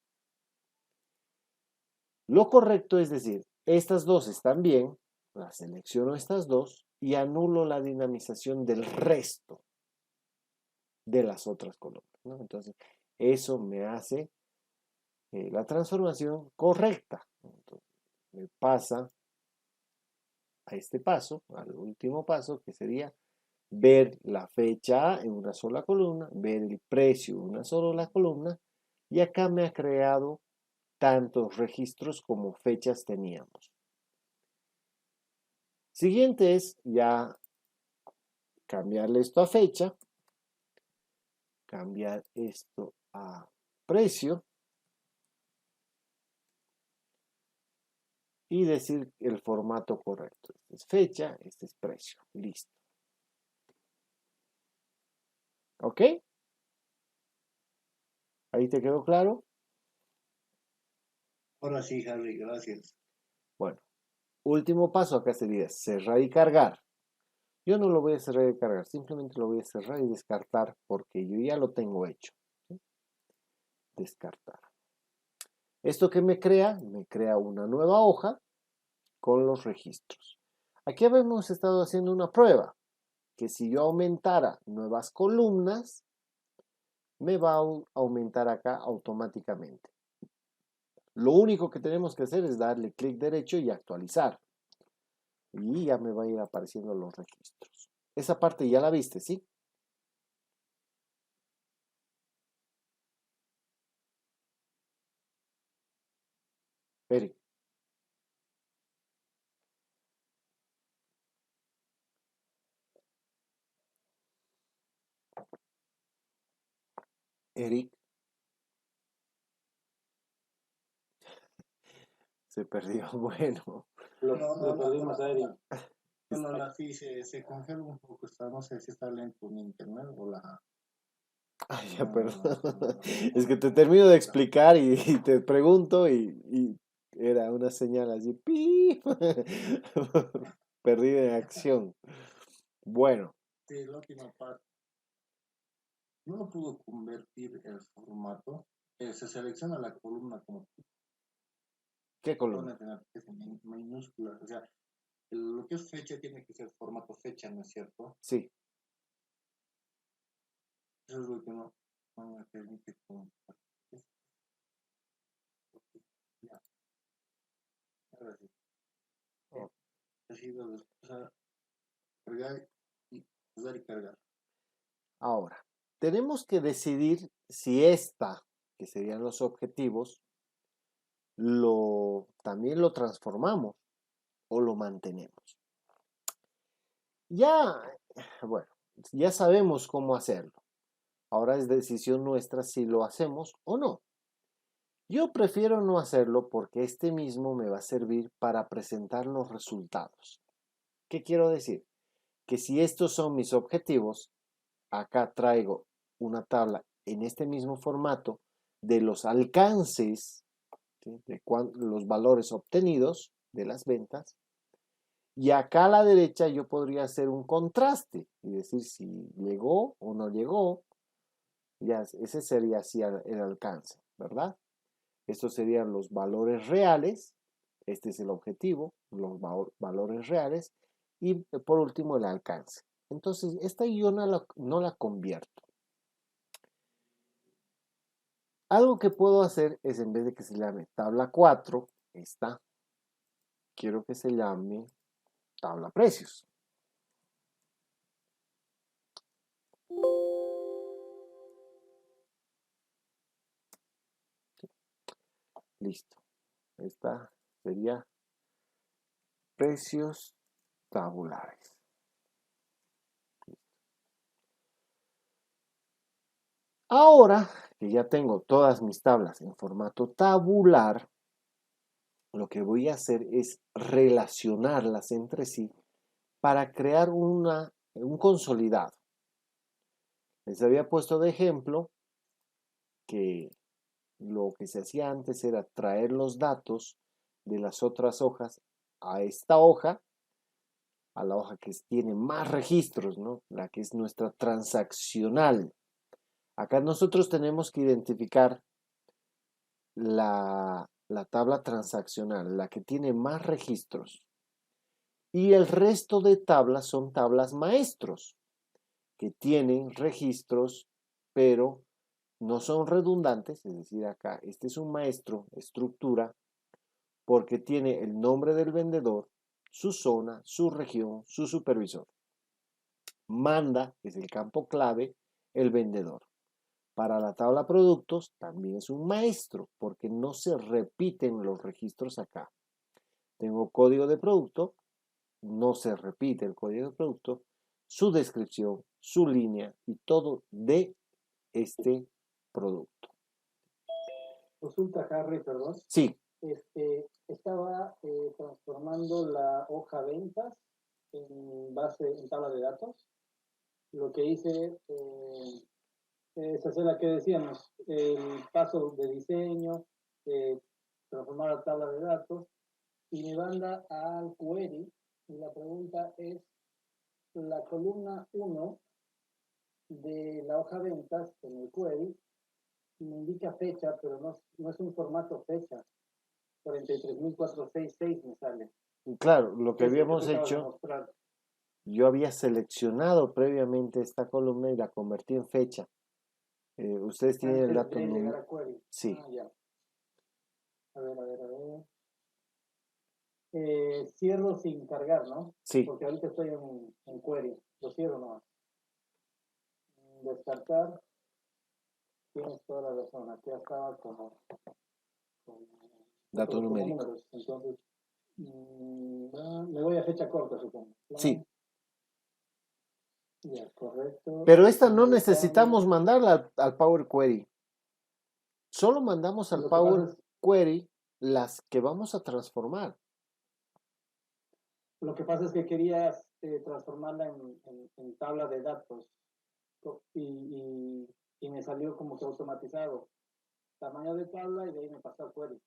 Lo correcto es decir, estas dos están bien, las selecciono estas dos y anulo la dinamización del resto de las otras columnas, ¿no? Entonces, eso me hace la transformación correcta. Entonces, me pasa a este paso, al último paso, que sería ver la fecha en una sola columna, ver el precio en una sola columna, y acá me ha creado tantos registros como fechas teníamos. Siguiente es ya cambiarle esto a fecha, cambiar esto a precio y decir el formato correcto. Este es fecha, este es precio. Listo. ¿Ok? ¿Ahí te quedó claro? Ahora sí, Harry, gracias. Bueno, último paso acá sería cerrar y cargar. Yo no lo voy a cerrar y cargar, simplemente lo voy a cerrar y descartar porque yo ya lo tengo hecho. ¿Sí? Descartar. ¿Esto qué me crea? Me crea una nueva hoja con los registros. Aquí habíamos estado haciendo una prueba, que si yo aumentara nuevas columnas, me va a aumentar acá automáticamente. Lo único que tenemos que hacer es darle clic derecho y actualizar. Y ya me va a ir apareciendo los registros. Esa parte ya la viste, ¿sí? Eric. Eric. Se perdió. Bueno. Lo perdimos a Eric. Bueno, sí, se congela un poco, no sé si está lento mi internet o la... Ay, ya, perdón. Es que te termino de explicar y te pregunto y era una señal así. ¡Pip! Perdida en acción. Bueno, Sí, la última parte. No lo pudo convertir el formato. Se selecciona la columna como ¿qué van columna? a tener que ser minúsculas. O sea, lo que es fecha tiene que ser formato fecha, ¿no es cierto? Sí. Eso es lo que no me permite compartir. Ya, ahora sí. Oh. Ha sido después cargar y usar y cargar. Ahora, tenemos que decidir si esta, que serían los objetivos, también lo transformamos o lo mantenemos. Ya, bueno, ya sabemos cómo hacerlo. Ahora es decisión nuestra si lo hacemos o no. Yo prefiero no hacerlo porque este mismo me va a servir para presentar los resultados. ¿Qué quiero decir? Que si estos son mis objetivos, acá traigo una tabla en este mismo formato de los alcances, ¿sí? De los valores obtenidos de las ventas. Y acá a la derecha yo podría hacer un contraste y decir si llegó o no llegó. Ya, ese sería así el alcance, ¿verdad? Estos serían los valores reales. Este es el objetivo, los valores reales. Y por último el alcance. Entonces, esta yo no la convierto. Algo que puedo hacer es, en vez de que se llame tabla 4, esta, quiero que se llame tabla precios. Listo. Esta sería precios tabulares. Ahora que ya tengo todas mis tablas en formato tabular, lo que voy a hacer es relacionarlas entre sí para crear un consolidado. Les había puesto de ejemplo que lo que se hacía antes era traer los datos de las otras hojas a esta hoja, a la hoja que tiene más registros, ¿no? La que es nuestra transaccional. Acá nosotros tenemos que identificar la tabla transaccional, la que tiene más registros. Y el resto de tablas son tablas maestros, que tienen registros, pero no son redundantes, es decir, acá este es un maestro, estructura, porque tiene el nombre del vendedor, su zona, su región, su supervisor. Manda, es el campo clave, el vendedor. Para la tabla productos también es un maestro, porque no se repiten los registros acá. Tengo código de producto, no se repite el código de producto, su descripción, su línea y todo de este producto. Consulta, Harry, perdón. Sí. Estaba transformando la hoja ventas en tabla de datos. Lo que hice es hacer la que decíamos, el paso de diseño, transformar la tabla de datos y me manda al query y la pregunta es la columna 1 de la hoja ventas en el query me indica fecha, pero no es un formato fecha. 43.466 me sale. Claro, lo que Es lo que habíamos tú acabas de hecho, mostrar. yo había seleccionado previamente esta columna y la convertí en fecha. Ustedes tienen el Antes dato de llegar número. a query. Sí, Ah, ya. A ver. Cierro sin cargar, ¿no? sí. Porque ahorita estoy en query. Lo cierro nomás. Descartar. Tienes toda la razón. Aquí estaba como dato como numérico. números. Entonces, me voy a fecha corta, supongo. Sí, Ya, correcto. pero esta no Número de necesitamos tabla. mandarla al Power Query. Solo mandamos al Lo que pasa Power es, Query las que vamos a transformar. lo que pasa es que querías transformarla en tabla de datos y me salió como que automatizado. Tamaño de tabla y de ahí me pasó al query.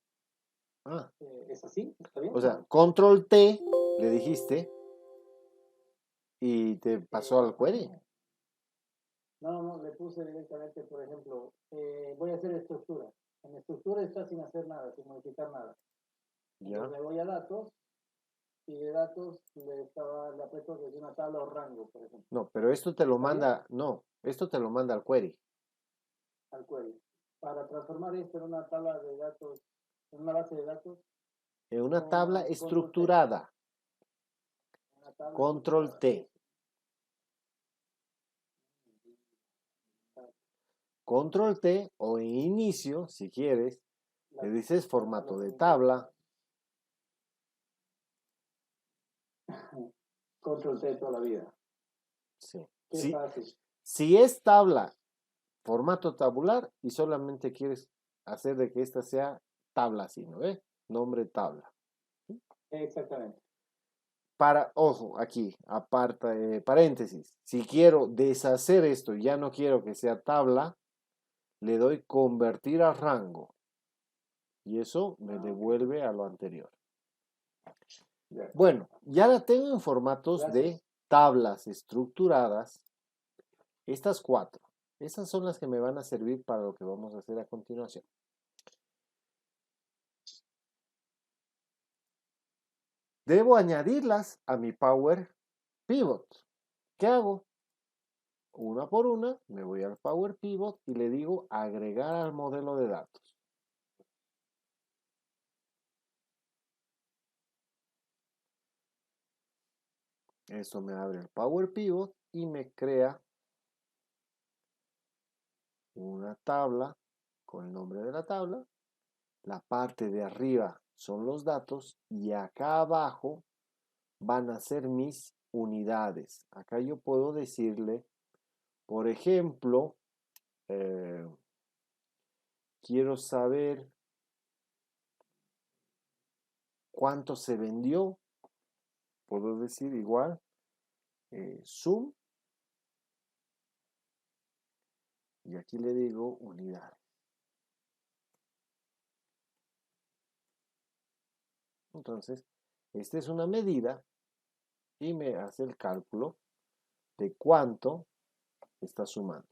Ah, ¿Es así? ¿Está bien? o sea, control T le dijiste y te pasó al query. No, le puse directamente, por ejemplo, voy a hacer estructura. En estructura está sin hacer nada, sin modificar nada. Ya. Entonces me voy a datos y de datos le aprieto desde una tabla o rango, por ejemplo, No, pero esto te lo ¿está bien? manda, no, esto te lo manda al query. Al query. Para transformar esto en una tabla de datos, en una base de datos, En una tabla control T, estructurada, una tabla control estructurada. T. Control T o en inicio, si quieres, le dices formato de tabla. Control T toda la vida. Sí. Qué Si, fácil. si es tabla, formato tabular y solamente quieres hacer de que esta sea tabla así, ¿no ve? Nombre tabla. Exactamente. Para, ojo, aquí, aparta, paréntesis. Si quiero deshacer esto, ya no quiero que sea tabla, le doy convertir a rango. Y eso me devuelve a lo anterior. Ya. Bueno, ya la tengo en formatos Gracias. de tablas estructuradas. Estas 4. Esas son las que me van a servir para lo que vamos a hacer a continuación. Debo añadirlas a mi Power Pivot. ¿Qué hago? Una por una, me voy al Power Pivot y le digo agregar al modelo de datos. Eso me abre el Power Pivot y me crea una tabla con el nombre de la tabla. La parte de arriba son los datos y acá abajo van a ser mis unidades. Acá yo puedo decirle, por ejemplo, quiero saber cuánto se vendió. Puedo decir igual, sum. Y aquí le digo unidades. Entonces, esta es una medida y me hace el cálculo de cuánto está sumando.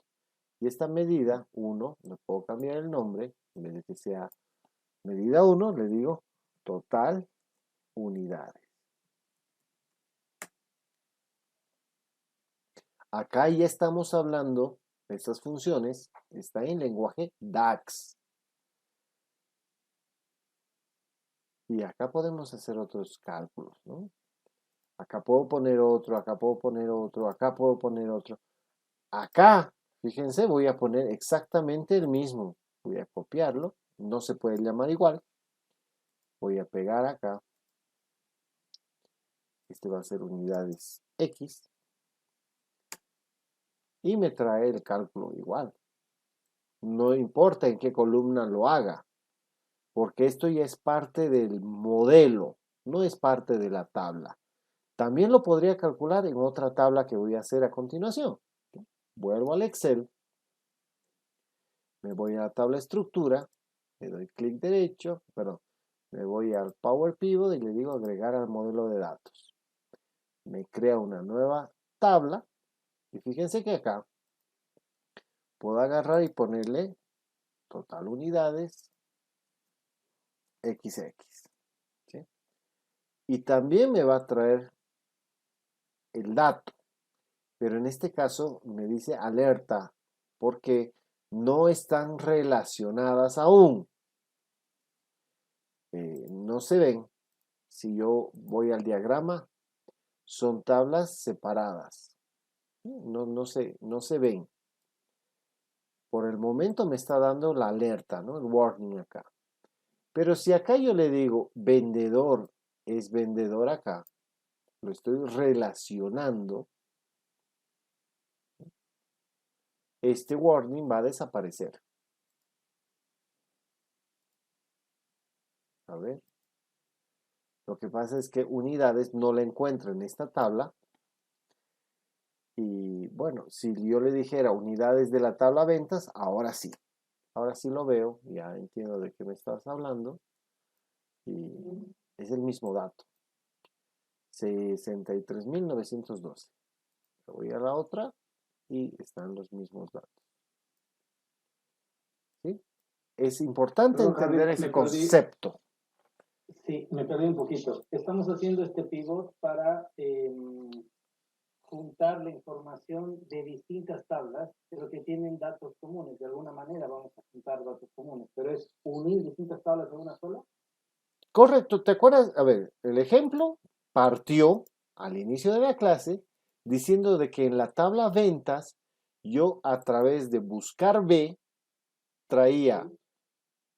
Y esta medida 1, le puedo cambiar el nombre, en vez de que sea medida 1, le digo total unidades. Acá ya estamos hablando de estas funciones, está en lenguaje DAX. Y acá podemos hacer otros cálculos, ¿no? Acá puedo poner otro, acá puedo poner otro, acá puedo poner otro. Acá, fíjense, voy a poner exactamente el mismo. Voy a copiarlo, no se puede llamar igual. Voy a pegar acá. Este va a ser unidades X. Y me trae el cálculo igual. No importa en qué columna lo haga, porque esto ya es parte del modelo, no es parte de la tabla. También lo podría calcular en otra tabla que voy a hacer a continuación. Vuelvo al Excel, me voy a la tabla estructura, le doy clic derecho, perdón, me voy al Power Pivot y le digo agregar al modelo de datos. Me crea una nueva tabla y fíjense que acá puedo agarrar y ponerle total unidades XX. ¿Sí? Y también me va a traer el dato, pero en este caso me dice alerta porque no están relacionadas aún. No se ven. Si yo voy al diagrama, son tablas separadas. No se ven. Por el momento me está dando la alerta, ¿no? El warning acá. Pero si acá yo le digo vendedor es vendedor acá, lo estoy relacionando, este warning va a desaparecer. A ver. Lo que pasa es que unidades no la encuentro en esta tabla. Y bueno, si yo le dijera unidades de la tabla ventas, ahora sí. Ahora sí lo veo, ya entiendo de qué me estás hablando. Y es el mismo dato. 63.912. Voy a la otra y están los mismos datos. ¿Sí? Es importante Perdón, entender Harry, ese me perdí. concepto. Sí, me perdí un poquito. Estamos haciendo este pivot para juntar la información de distintas tablas, pero que tienen datos comunes. De alguna manera vamos a juntar datos comunes, pero es unir distintas tablas en una sola. Correcto, ¿te acuerdas? A ver, el ejemplo partió al inicio de la clase diciendo de que en la tabla ventas yo a través de buscar B traía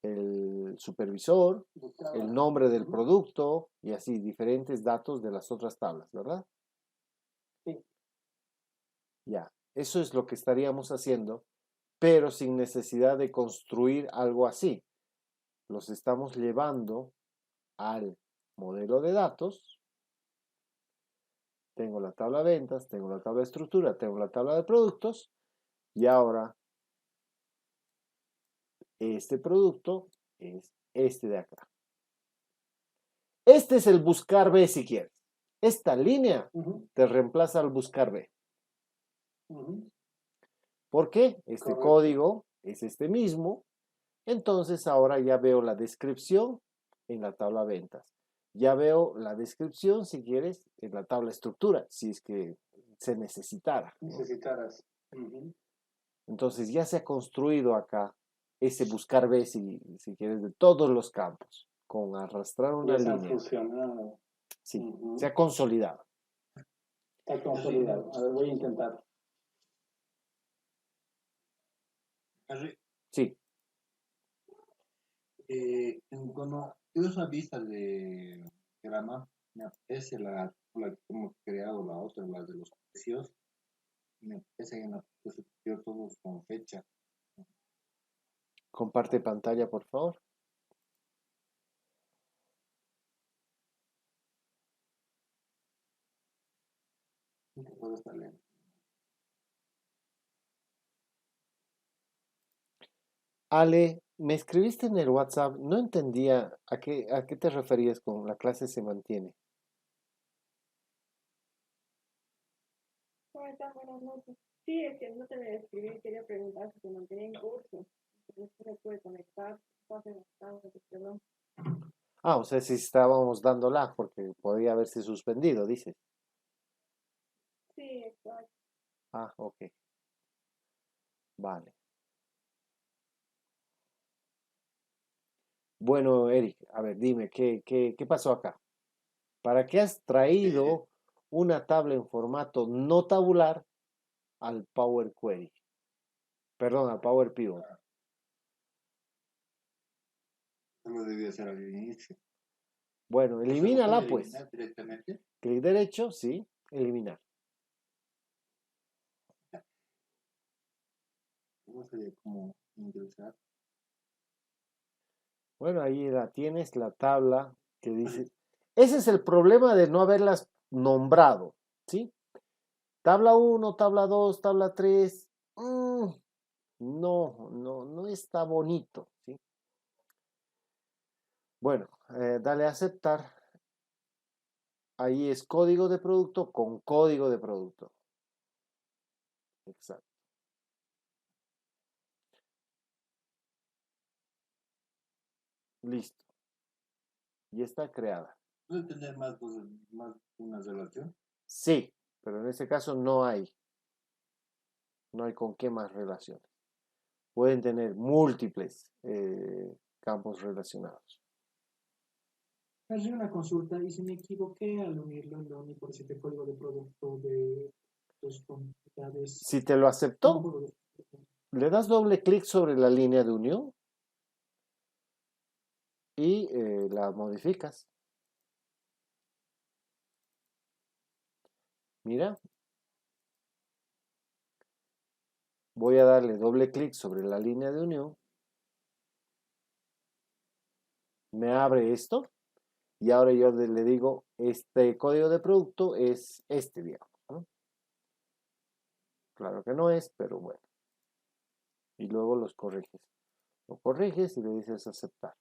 el supervisor, Buscaba. el nombre del producto y así diferentes datos de las otras tablas, ¿verdad? Sí. Ya, eso es lo que estaríamos haciendo, pero sin necesidad de construir algo así. Los estamos llevando al modelo de datos. Tengo la tabla de ventas, tengo la tabla de estructura, tengo la tabla de productos y ahora este producto es este de acá. Este es el buscar B si quieres. Esta línea te reemplaza al buscar B. ¿Por qué? Este Correcto. código es este mismo. Entonces ahora ya veo la descripción en la tabla ventas. Ya veo la descripción, si quieres, en la tabla estructura, si es que se necesitara, ¿no? Necesitaras. Entonces ya se ha construido acá ese buscar B, si quieres, de todos los campos, con arrastrar una Ya se han línea. fusionado. Sí, se ha consolidado. Está consolidado. A ver, voy a intentar. Harry, Sí, cuando yo esa vista de grama, me aparece la que hemos creado, la otra, la de los precios, me aparece en la parte superior todos con fecha. comparte pantalla, por favor. Puedo estar leyendo. Ale, me escribiste en el WhatsApp, no entendía a qué te referías con la clase se mantiene. ¿Cómo estás? Buenas noches. Sí, es que no te me escribí, quería preguntar si se mantenía en curso. No se puede conectar, perdón. Ah, o sea, si estábamos dando lag, porque podría haberse suspendido, dices. Sí, exacto. Ah, ok. Vale. Bueno, Eric, a ver, dime, ¿qué pasó acá? ¿Para qué has traído una tabla en formato no tabular al Power Query? Perdón, al Power Pivot. No lo debía hacer al inicio. Bueno, elimínala pues. Eliminar directamente. Clic derecho, sí, eliminar. No sería como ingresar. Bueno, ahí la tienes, la tabla que dice. Ese es el problema de no haberlas nombrado, ¿sí? Tabla 1, tabla 2, tabla 3. No está bonito, ¿sí? Bueno, dale a aceptar. Ahí es código de producto con código de producto. Exacto. Listo. Y está creada. ¿Puede tener más una relación? Sí, pero en este caso no hay. No hay con qué más relaciones. Pueden tener múltiples campos relacionados. Haré una consulta y si me equivoqué al unirlo en la UNI por este código de producto de dos unidades. Si te lo aceptó, le das doble clic sobre la línea de unión. y la modificas. Mira, voy a darle doble clic sobre la línea de unión. Me abre esto y ahora yo le digo, este código de producto es este, digamos, ¿no? Claro que no es, pero bueno. Y luego los corriges. Lo corriges y le dices aceptar.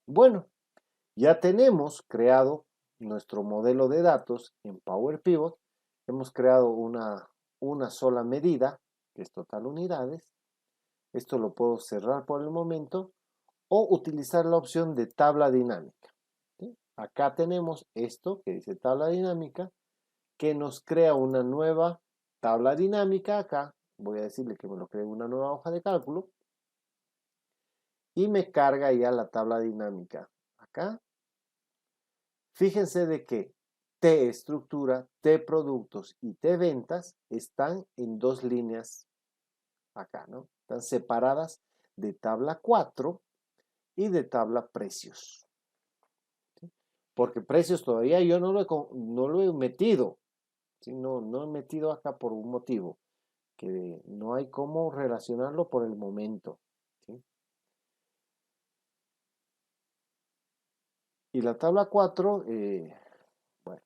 Bueno, ya tenemos creado nuestro modelo de datos en Power Pivot. Hemos creado una sola medida, que es total unidades. Esto lo puedo cerrar por el momento o utilizar la opción de tabla dinámica. ¿Sí? Acá tenemos esto que dice tabla dinámica, que nos crea una nueva tabla dinámica. Acá voy a decirle que me lo cree una nueva hoja de cálculo y me carga ya la tabla dinámica. Acá, fíjense de que T estructura, T productos y T ventas están en dos líneas acá, ¿no? Están separadas de tabla 4 y de tabla precios. ¿Sí? Porque precios todavía yo no lo he metido. ¿Sí? No he metido acá por un motivo, que no hay cómo relacionarlo por el momento. ¿Sí? Y la tabla 4, bueno,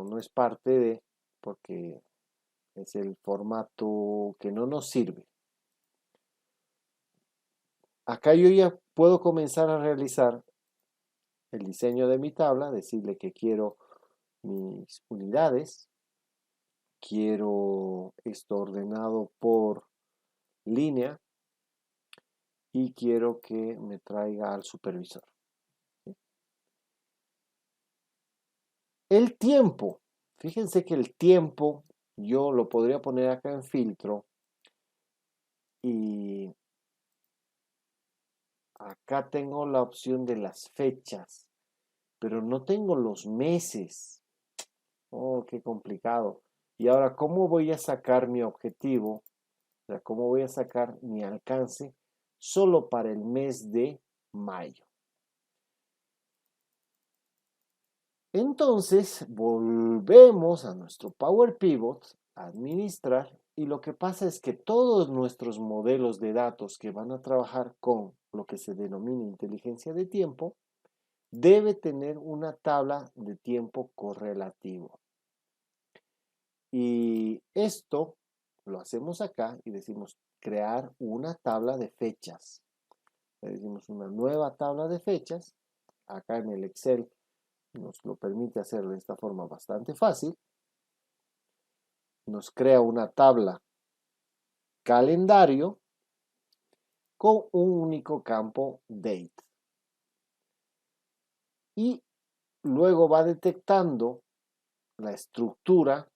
no es parte de, porque es el formato que no nos sirve. Acá yo ya puedo comenzar a realizar el diseño de mi tabla, decirle que quiero mis unidades, quiero esto ordenado por línea y quiero que me traiga al supervisor. El tiempo, fíjense que el tiempo yo lo podría poner acá en filtro y acá tengo la opción de las fechas, pero no tengo los meses. Oh, qué complicado. Y ahora, ¿cómo voy a sacar mi objetivo? O sea, ¿cómo voy a sacar mi alcance solo para el mes de mayo? Entonces, volvemos a nuestro Power Pivot, a administrar, y lo que pasa es que todos nuestros modelos de datos que van a trabajar con lo que se denomina inteligencia de tiempo, debe tener una tabla de tiempo correlativo. Y esto lo hacemos acá y decimos crear una tabla de fechas. Le decimos una nueva tabla de fechas. Acá en el Excel nos lo permite hacer de esta forma bastante fácil. Nos crea una tabla calendario con un único campo date. Y luego va detectando la estructura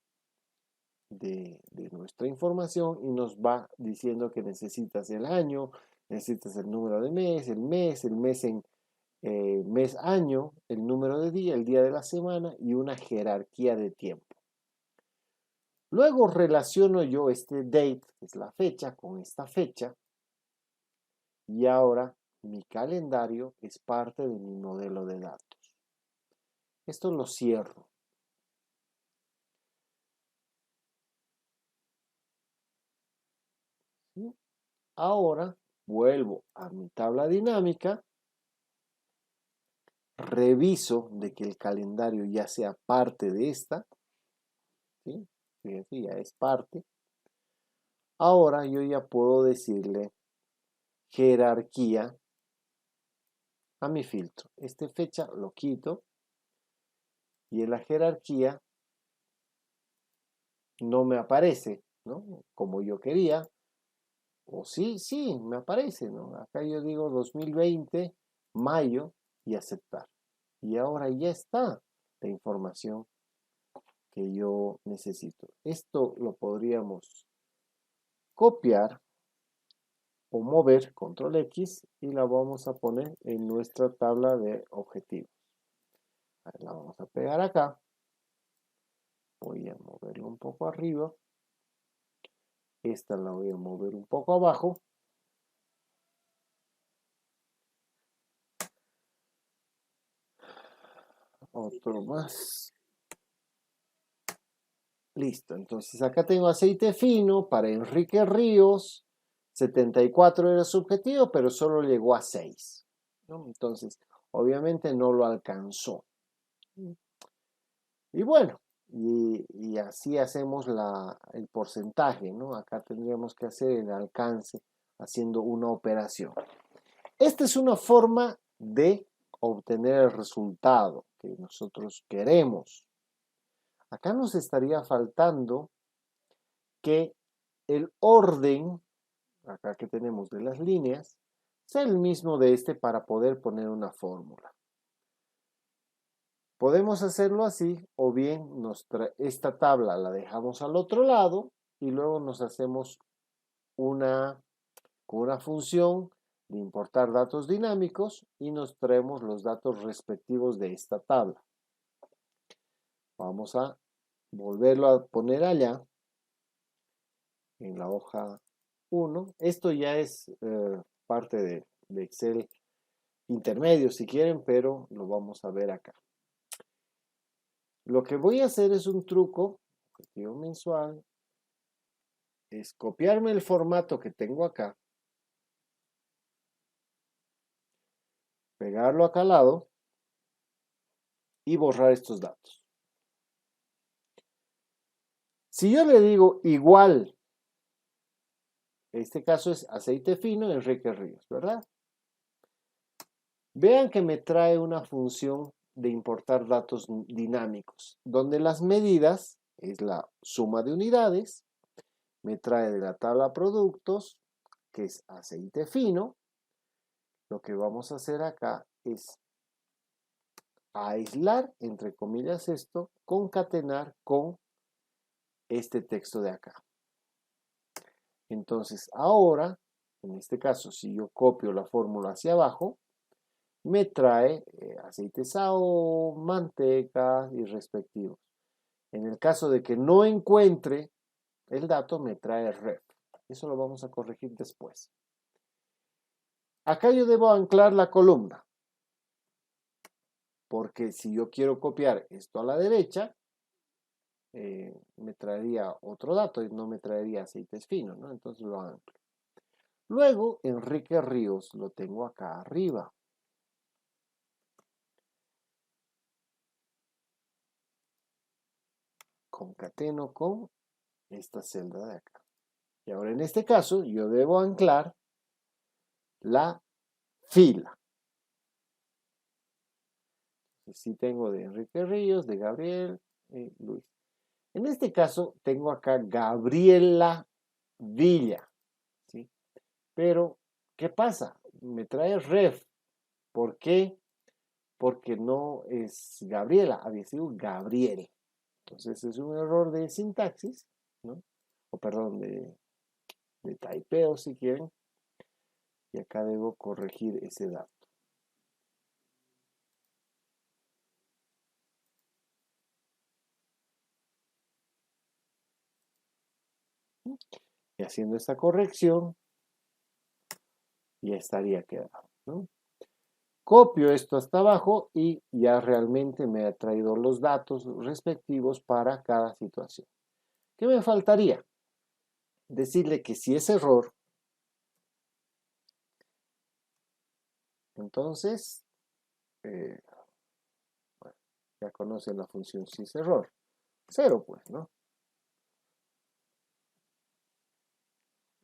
de nuestra información y nos va diciendo que necesitas el año, necesitas el número de mes, el mes en mes año, el número de día, el día de la semana y una jerarquía de tiempo. Luego relaciono yo este date, que es la fecha, con esta fecha y ahora mi calendario es parte de mi modelo de datos. Esto lo cierro. ¿Sí? Ahora vuelvo a mi tabla dinámica, reviso de que el calendario ya sea parte de esta, ¿sí? Fíjense, ya es parte. Ahora yo ya puedo decirle jerarquía a mi filtro. Esta fecha lo quito y en la jerarquía no me aparece, ¿no? Como yo quería. O sí, me aparece, ¿no? Acá yo digo 2020, mayo y aceptar. Y ahora ya está la información que yo necesito. Esto lo podríamos copiar o mover, control X, y la vamos a poner en nuestra tabla de objetivos. La vamos a pegar acá. Voy a moverlo un poco arriba. Esta la voy a mover un poco abajo. Otro más. Listo. Entonces acá tengo aceite fino para Enrique Ríos. 74 era su objetivo, pero solo llegó a 6. ¿No? Entonces, obviamente no lo alcanzó. Y bueno, y así hacemos el porcentaje, ¿no? Acá tendríamos que hacer el alcance haciendo una operación. Esta es una forma de obtener el resultado que nosotros queremos. Acá nos estaría faltando que el orden, acá que tenemos de las líneas, sea el mismo de este para poder poner una fórmula. Podemos hacerlo así, o bien esta tabla la dejamos al otro lado y luego nos hacemos con una función de importar datos dinámicos y nos traemos los datos respectivos de esta tabla. Vamos a volverlo a poner allá en la hoja 1. Esto ya es parte de Excel intermedio si quieren, pero lo vamos a ver acá. Lo que voy a hacer es un truco, objetivo mensual, es copiarme el formato que tengo acá, pegarlo acá al lado y borrar estos datos. Si yo le digo igual, en este caso es aceite fino Enrique Ríos, ¿verdad? Vean que me trae una función de importar datos dinámicos, donde las medidas es la suma de unidades, me trae de la tabla productos, que es aceite fino. Lo que vamos a hacer acá es aislar, entre comillas, esto, concatenar con este texto de acá. Entonces, ahora, en este caso, si yo copio la fórmula hacia abajo, me trae aceite sao, manteca y respectivos. En el caso de que no encuentre el dato, me trae ref. Eso lo vamos a corregir después. Acá yo debo anclar la columna, porque si yo quiero copiar esto a la derecha, me traería otro dato y no me traería aceites finos, ¿no? Entonces lo anclo. Luego, Enrique Ríos lo tengo acá arriba. Concateno con esta celda de acá. Y ahora en este caso yo debo anclar la fila. Sí tengo de Enrique Ríos, de Gabriel y Luis. En este caso tengo acá Gabriela Villa. ¿Sí? Pero, ¿qué pasa? Me trae ref. ¿Por qué? Porque no es Gabriela, había sido Gabriel. Entonces es un error de sintaxis, ¿no? O perdón, de typeo si quieren. Y acá debo corregir ese dato. Y haciendo esta corrección, ya estaría quedado, ¿no? Copio esto hasta abajo y ya realmente me ha traído los datos respectivos para cada situación. ¿Qué me faltaría? Decirle que si es error, entonces, bueno, ya conocen la función si es error. 0, pues, ¿no?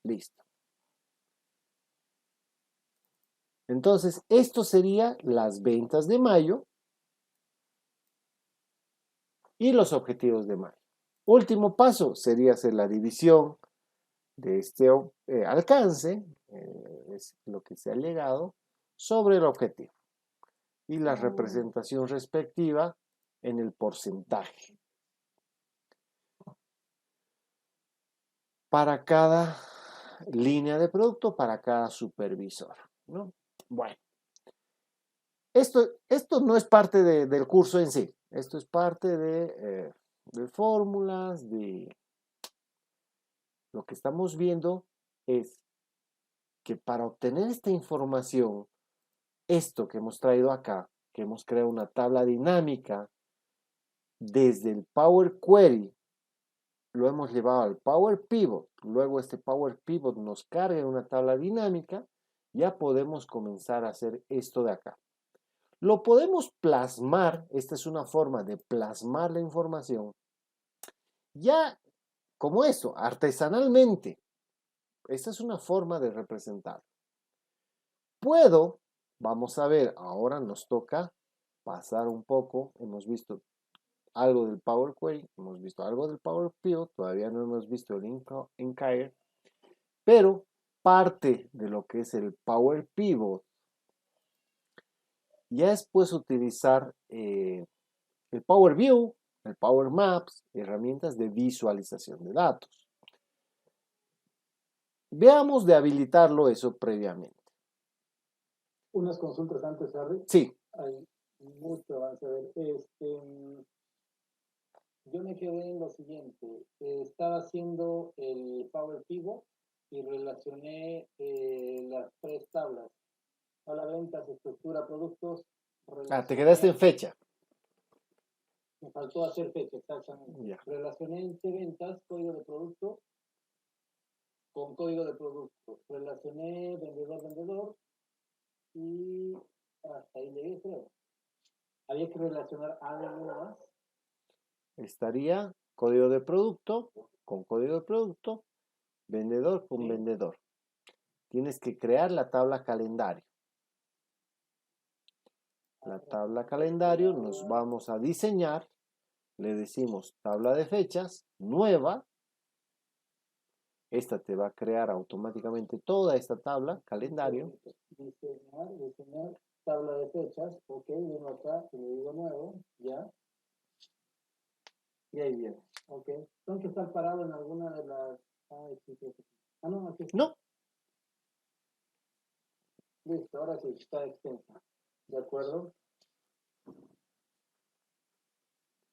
Listo. Entonces, esto sería las ventas de mayo y los objetivos de mayo. Último paso sería hacer la división de este alcance, es lo que se ha llegado, sobre el objetivo y la representación respectiva en el porcentaje para cada línea de producto para cada supervisor, ¿no? Bueno, esto no es parte del curso en sí. Esto es parte de fórmulas, de lo que estamos viendo es que para obtener esta información, esto que hemos traído acá, que hemos creado una tabla dinámica desde el Power Query, lo hemos llevado al Power Pivot, luego este Power Pivot nos carga en una tabla dinámica, ya podemos comenzar a hacer esto de acá. Lo podemos plasmar, esta es una forma de plasmar la información, ya como esto, artesanalmente. Esta es una forma de representar. Puedo, vamos a ver, ahora nos toca pasar un poco, hemos visto algo del Power Query, hemos visto algo del Power Pivot, todavía no hemos visto el Inquire, pero parte de lo que es el Power Pivot ya es pues utilizar el Power View, el Power Maps, herramientas de visualización de datos. Veamos de habilitarlo eso previamente. Unas consultas antes, Harry. Sí. Hay mucho avance. A ver, yo me quedé en lo siguiente. Estaba haciendo el Power Pivot y relacioné las tres tablas. A la ventas, estructura, productos. Te quedaste en fecha. Me faltó hacer fecha, exactamente. Ya. Relacioné entre ventas, código de producto, con código de producto. Relacioné vendedor y hasta ahí llegué, creo. Había que relacionar algo más. Estaría código de producto con código de producto, vendedor con Sí. vendedor. Tienes que crear la tabla calendario. La tabla calendario nos vamos a diseñar, le decimos tabla de fechas, nueva. Esta te va a crear automáticamente toda esta tabla, calendario. Diseñar, tabla de fechas, ok, vengo acá, le digo nuevo, ya. Y ahí viene, ok. Tengo que estar parado en alguna de las... no, aquí está. No, Listo, ahora sí, está extensa. ¿De acuerdo?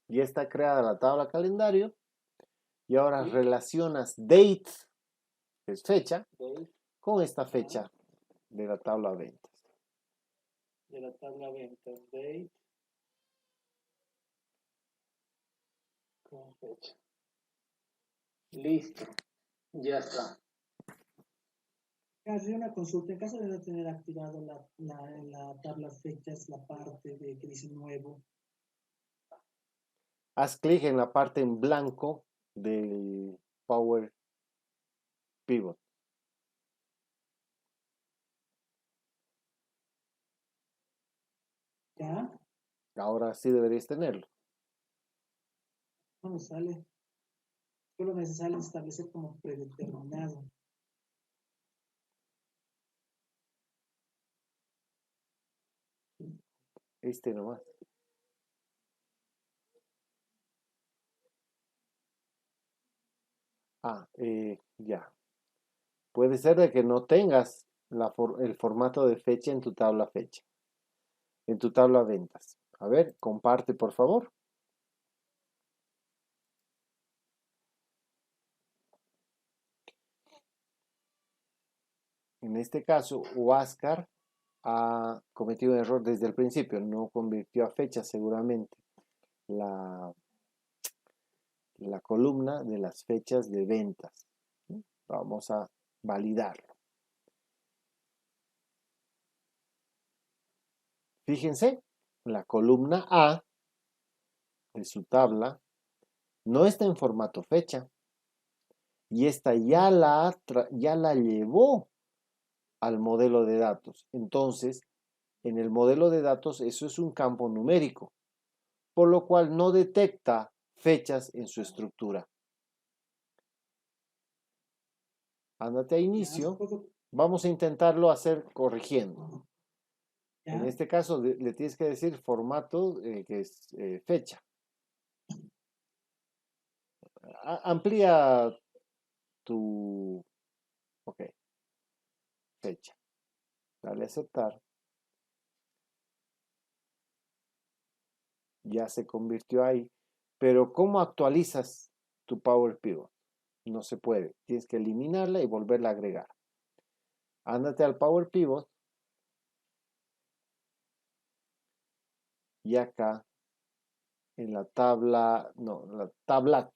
ya está creada la tabla calendario. Y ahora Sí. relacionas date, que es fecha, Date con esta fecha de la tabla ventas. de la tabla ventas, date con fecha. Listo, ya está. Harry, una consulta. En caso de no tener activado en la tabla fechas la parte de que dice nuevo, Haz clic en la parte en blanco del Power Pivot. ¿ya? Ahora sí deberías tenerlo. No me sale. Solo me sale establecer como predeterminado. Este nomás. Ya. Puede ser de que no tengas el formato de fecha en tu tabla fecha. En tu tabla ventas. A ver, comparte por favor. En este caso, Huáscar ha cometido un error desde el principio. No convirtió a fecha seguramente la columna de las fechas de ventas. Vamos a validarlo. Fíjense, la columna A de su tabla no está en formato fecha y esta ya la llevó al modelo de datos. Entonces, en el modelo de datos eso es un campo numérico, por lo cual no detecta fechas en su estructura. Ándate a inicio. Vamos a intentarlo hacer corrigiendo. ¿Ya? En este caso le tienes que decir formato que es fecha. Amplía tu Ok. Fecha. Dale a aceptar. Ya se convirtió ahí. Pero ¿cómo actualizas tu Power Pivot? No se puede. Tienes que eliminarla y volverla a agregar. Ándate al Power Pivot. Y acá en la tabla, no, la tablat.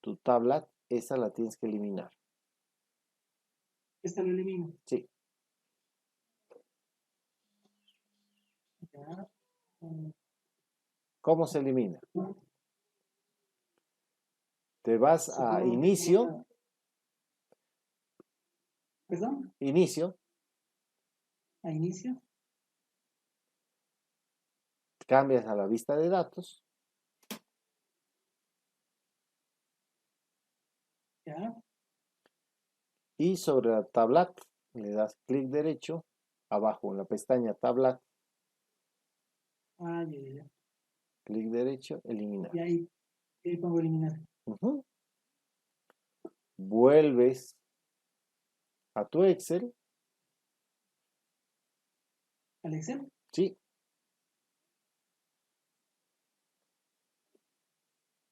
Tu tablat, esa la tienes que eliminar. Esta lo elimino. Sí. Ya. ¿Cómo se elimina? Te vas a Supongo que inicio, ¿Perdón? inicio, A inicio. cambias a la vista de datos Ya. y sobre la tablat le das clic derecho, abajo en la pestaña tablat, Ah, ya. clic derecho, eliminar. Y ahí pongo eliminar. Ujú. Vuelves a tu Excel, ¿Al Excel? sí,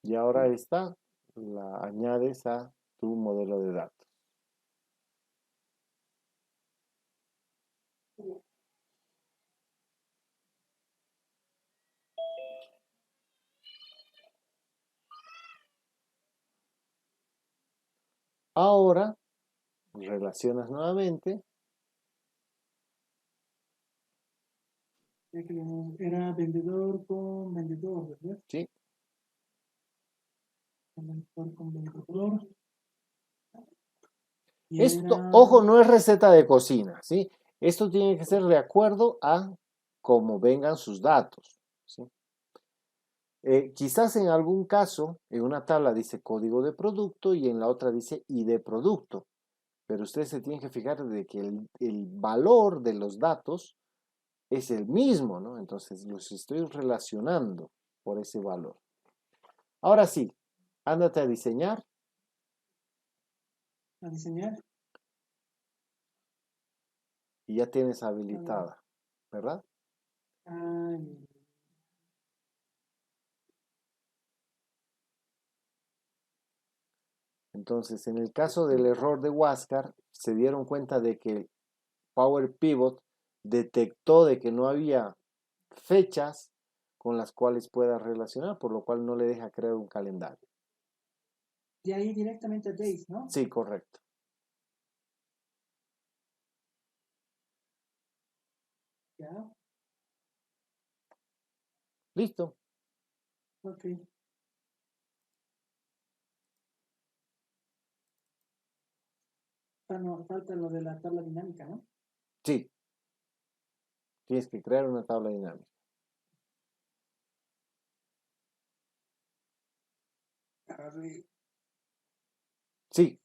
y ahora esta la añades a tu modelo de datos. Ahora relacionas nuevamente, Ya que era vendedor con vendedor, ¿verdad? sí. Vendedor con vendedor. Y Esto, era. ojo, no es receta de cocina, ¿sí? Esto tiene que ser de acuerdo a cómo vengan sus datos, ¿sí? Quizás en algún caso, en una tabla dice código de producto y en la otra dice ID producto, pero ustedes se tienen que fijar de que el valor de los datos es el mismo, ¿no? Entonces los estoy relacionando por ese valor. Ahora sí, ándate a diseñar A diseñar. y ya tienes habilitada, ¿verdad? Ah, Entonces, en el caso del error de Huáscar, se dieron cuenta de que Power Pivot detectó de que no había fechas con las cuales pueda relacionar, por lo cual no le deja crear un calendario. de ahí directamente a Days, ¿no? Sí, correcto. Ya. Listo. Ok. Ah, no, falta lo de la tabla dinámica, ¿no? Sí. Tienes que crear una tabla dinámica. Harry, Sí.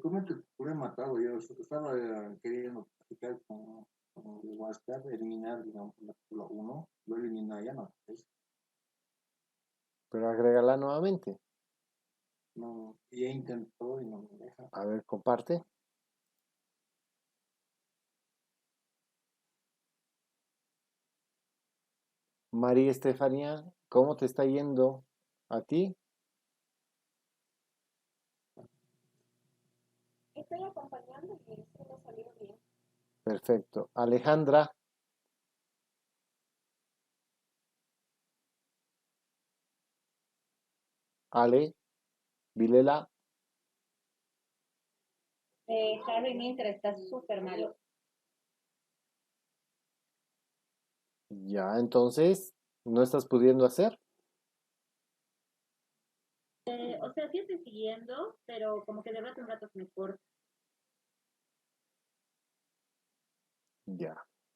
¿cómo te pude matado? Yo estaba queriendo practicar con el WhatsApp, eliminar, digamos, la 1, lo elimina ya no. Pero agrégala nuevamente. No, ya intentó y no me deja. A ver, comparte. María Estefanía, ¿cómo te está yendo a ti? Estoy acompañando y sí me salió bien. Perfecto. Alejandra, Ale, Vilela, Harry Minter está súper malo. ya entonces, ¿no estás pudiendo hacer? O sea, sí estoy siguiendo, pero como que de rato en rato se me corta. Ya.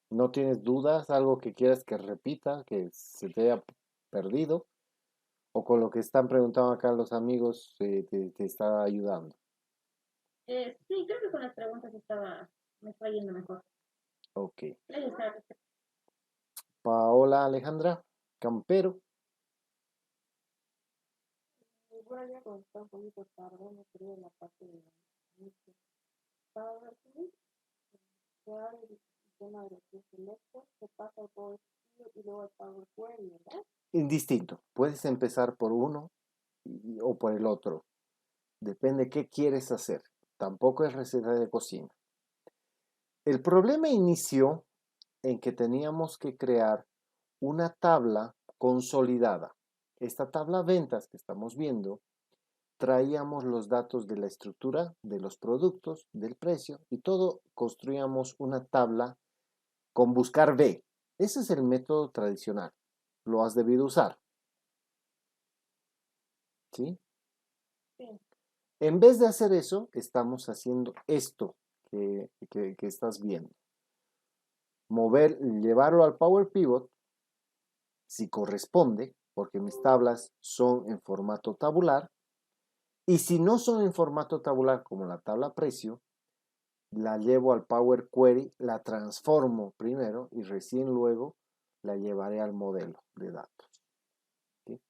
¿No tienes dudas? ¿Algo que quieras que repita, que se te haya perdido? ¿O con lo que están preguntando acá los amigos te está ayudando? Sí, creo que con las preguntas me estaba yendo mejor. Ok. Gracias, Harry. Paola Alejandra, Campero. Ahora ya cuando está un poquito tarde, no creo la parte de la para recibir, se abre el tema de los selectos, se pasa al Power Studio y luego al Power Query, ¿verdad? Indistinto. Puedes empezar por uno o por el otro. Depende qué quieres hacer. Tampoco es receta de cocina. El problema inició en que teníamos que crear una tabla consolidada. Esta tabla ventas que estamos viendo, traíamos los datos de la estructura, de los productos, del precio y todo construíamos una tabla con buscar B. Ese es el método tradicional. Lo has debido usar. ¿Sí? Sí. En vez de hacer eso, estamos haciendo esto que estás viendo. Llevarlo al Power Pivot, si corresponde, porque mis tablas son en formato tabular, y si no son en formato tabular como la tabla precio, la llevo al Power Query, la transformo primero y recién luego la llevaré al modelo de datos. ¿Sí?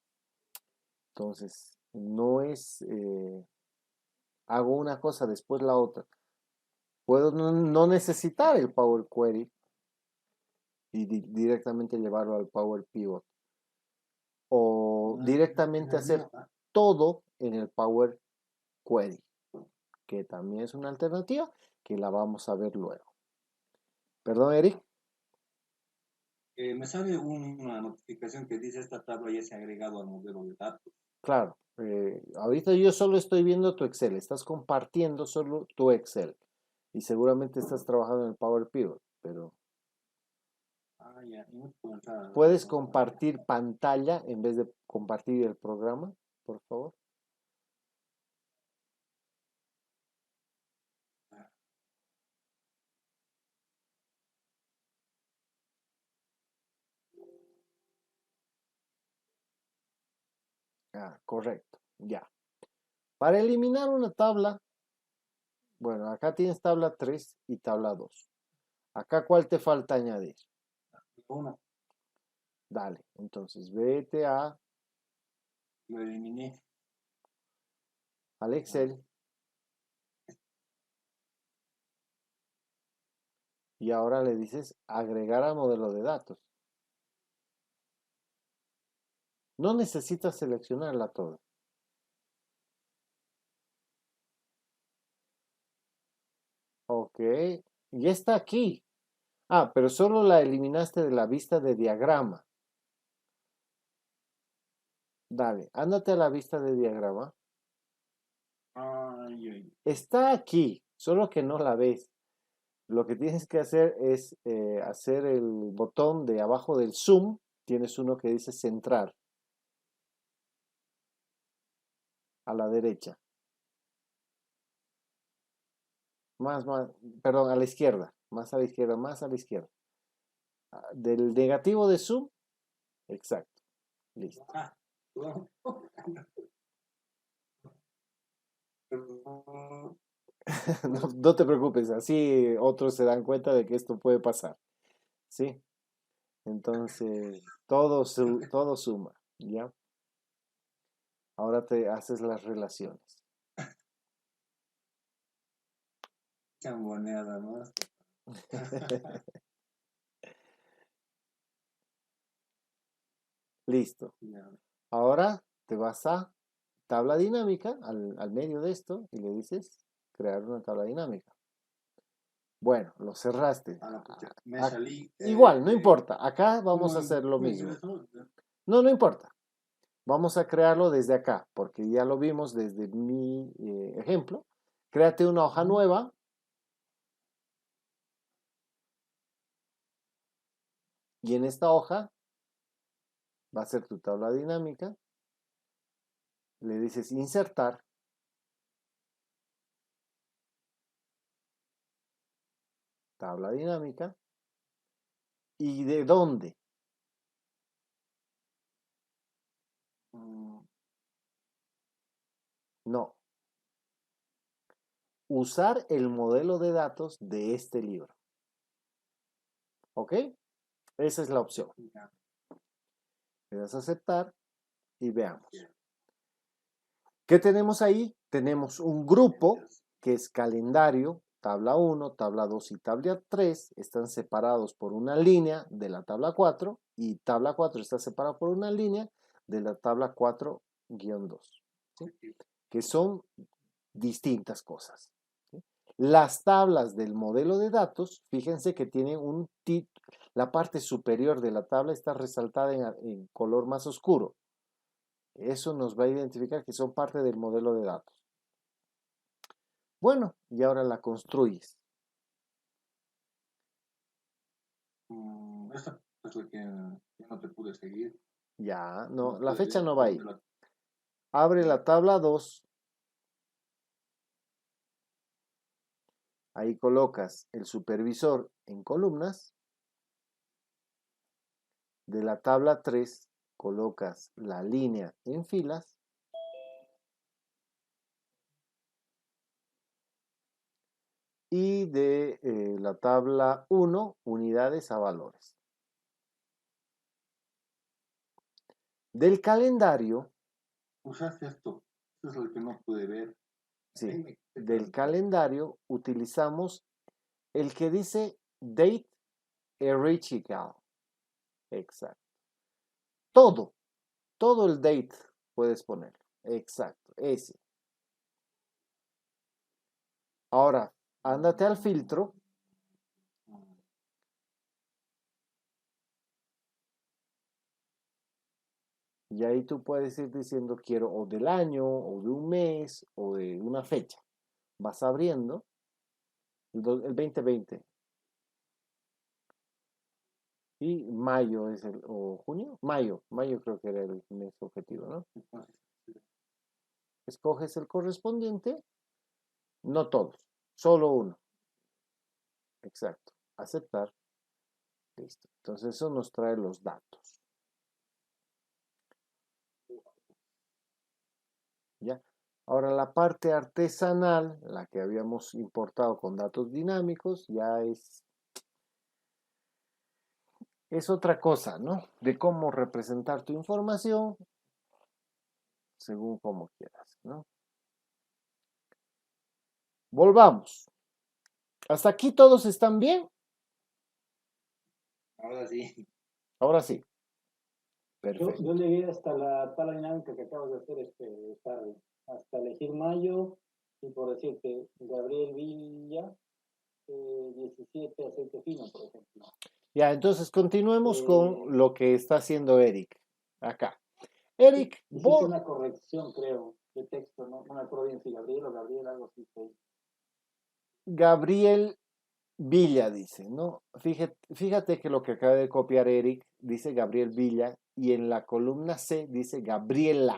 Entonces, no es hago una cosa después la otra. Puedo no necesitar el Power Query y directamente llevarlo al Power Pivot. O directamente hacer todo en el Power Query, que también es una alternativa que la vamos a ver luego. Perdón, Eric. Me sale una notificación que dice esta tabla ya se ha agregado al modelo de datos. Claro, ahorita yo solo estoy viendo tu Excel, estás compartiendo solo tu Excel y seguramente estás trabajando en el Power Pivot, pero Ya, y no puedo entrar. ¿puedes compartir pantalla en vez de compartir el programa, por favor? Correcto, ya. Para eliminar una tabla, bueno, acá tienes tabla 3 y tabla 2. Acá, ¿cuál te falta añadir? Uno, Dale, entonces vete al lo eliminé. Excel y ahora le dices agregar a modelo de datos. No necesitas seleccionarla toda. Ok, ya está aquí. Pero solo la eliminaste de la vista de diagrama. Dale, ándate a la vista de diagrama. Está aquí, solo que no la ves. Lo que tienes que hacer es hacer el botón de abajo del zoom. Tienes uno que dice centrar. A la derecha. Más, perdón, a la izquierda. Más a la izquierda, más a la izquierda. Del negativo de zoom. Exacto. Listo. No te preocupes, así otros se dan cuenta de que esto puede pasar. ¿Sí? Entonces, todo suma, ¿ya? Ahora te haces las relaciones. Chamboneada, ¿no? Listo. Ahora te vas a tabla dinámica, al medio de esto, y le dices crear una tabla dinámica. Bueno, lo cerraste. Me salí. Igual, no importa. Acá vamos a hacer lo mismo. No importa. Vamos a crearlo desde acá, porque ya lo vimos desde mi ejemplo. Créate una hoja nueva. Y en esta hoja va a ser tu tabla dinámica. Le dices insertar. Tabla dinámica. ¿Y de dónde? No. Usar el modelo de datos de este libro. ¿Ok? Esa es la opción. Le das a aceptar y veamos. ¿Qué tenemos ahí? Tenemos un grupo que es calendario, tabla 1, tabla 2 y tabla 3. Están separados por una línea de la tabla 4 y tabla 4 está separada por una línea de la tabla 4-2, ¿sí? Que son distintas cosas, ¿sí? Las tablas del modelo de datos, fíjense que tienen un título. La parte superior de la tabla está resaltada en color más oscuro. Eso nos va a identificar que son parte del modelo de datos. Bueno, y ahora la construyes. Esta es la que no te pude seguir. Ya, no, No la pude fecha ver no va ahí. dónde la- Abre la tabla 2. Ahí colocas el supervisor en columnas. De la tabla 3 colocas la línea en filas. Y de la tabla 1, unidades a valores. Del calendario, Usaste esto. Esto es lo que no pude ver. sí, del calendario utilizamos el que dice date hierarchical. Exacto. Todo el date puedes poner. Exacto, ese. Ahora, ándate al filtro. Y ahí tú puedes ir diciendo quiero o del año, o de un mes, o de una fecha. Vas abriendo el 2020. Y mayo es o junio, mayo creo que era el mes objetivo, ¿no? Escoges el correspondiente, no todos, solo uno. Exacto, aceptar, listo. Entonces eso nos trae los datos. ¿Ya? Ahora la parte artesanal, la que habíamos importado con datos dinámicos, ya es otra cosa, ¿no? De cómo representar tu información según como quieras, ¿no? Volvamos. ¿Hasta aquí todos están bien? Ahora sí. Ahora sí. Yo Perfecto. llegué hasta la tabla dinámica que acabas de hacer, Charlie, hasta elegir mayo y por decirte, Gabriel Villa, 17 aceite fino, por ejemplo. Ya, entonces continuemos Eh, con lo que está haciendo Eric. Acá. Eric, Hiciste una corrección, creo, de texto, no me acuerdo bien si Gabriel o Gabriel, algo así fue. Gabriel Villa dice, ¿no? Fíjate que lo que acaba de copiar Eric dice Gabriel Villa y en la columna C dice Gabriela.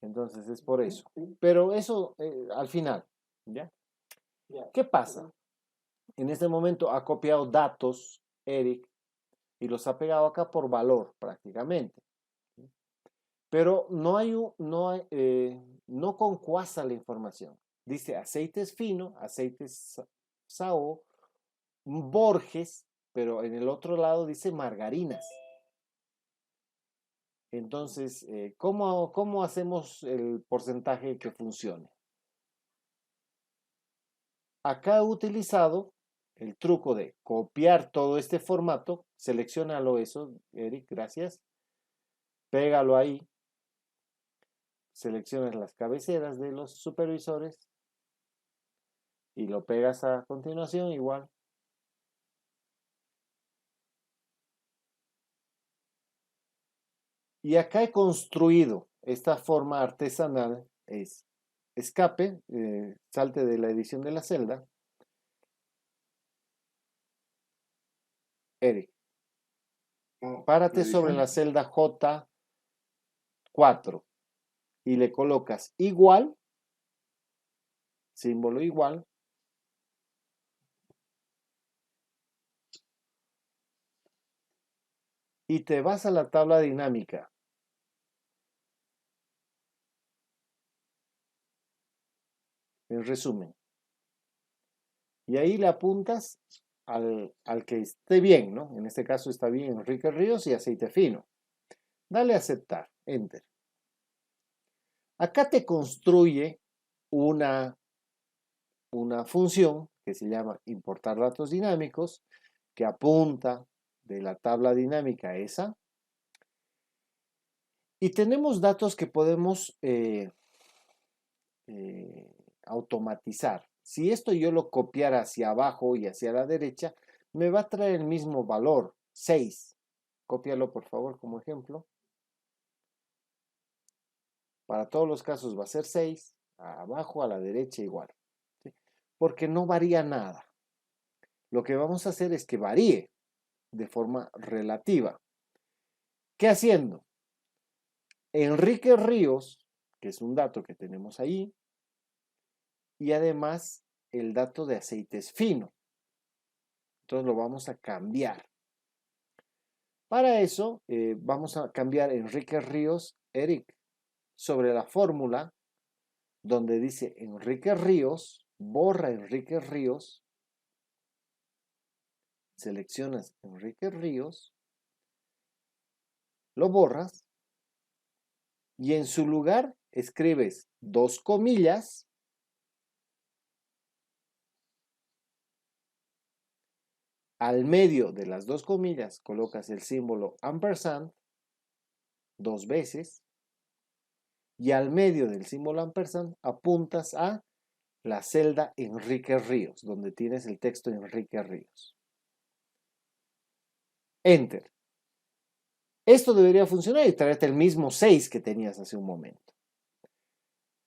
Entonces es por eso. Sí, Pero eso al final, ¿ya? ya. ¿Qué pasa? En este momento ha copiado datos Eric y los ha pegado acá por valor prácticamente. Pero no concuasa la información. Dice aceites fino, aceites Sao, Borges, pero en el otro lado dice margarinas. Entonces, ¿cómo hacemos el porcentaje que funcione? Acá he utilizado el truco de copiar todo este formato. Selecciónalo eso, Eric, gracias. Pégalo ahí. Seleccionas las cabeceras de los supervisores y lo pegas a continuación igual. Y acá he construido esta forma artesanal, es escape, salte de la edición de la celda. Eric, párate sobre la celda J4 y le colocas igual, símbolo igual, y te vas a la tabla dinámica. En resumen. Y ahí le apuntas al que esté bien, ¿no? En este caso está bien Enrique Ríos y aceite fino. Dale a aceptar, enter. Acá te construye una función que se llama importar datos dinámicos, que apunta de la tabla dinámica esa. Y tenemos datos que podemos automatizar. Si esto yo lo copiara hacia abajo y hacia la derecha, me va a traer el mismo valor, 6. Cópialo por favor como ejemplo. Para todos los casos va a ser 6, abajo, a la derecha igual. ¿Sí? Porque no varía nada. Lo que vamos a hacer es que varíe de forma relativa. ¿Qué haciendo? Enrique Ríos, que es un dato que tenemos ahí, y además el dato de aceites fino. Entonces lo vamos a cambiar. Para eso vamos a cambiar Enrique Ríos, Eric, sobre la fórmula donde dice Enrique Ríos, borra Enrique Ríos, seleccionas Enrique Ríos, lo borras y en su lugar escribes 2 comillas, al medio de las 2 comillas colocas el símbolo ampersand 2 veces y al medio del símbolo ampersand apuntas a la celda Enrique Ríos, donde tienes el texto Enrique Ríos. Enter. Esto debería funcionar y traerte el mismo 6 que tenías hace un momento.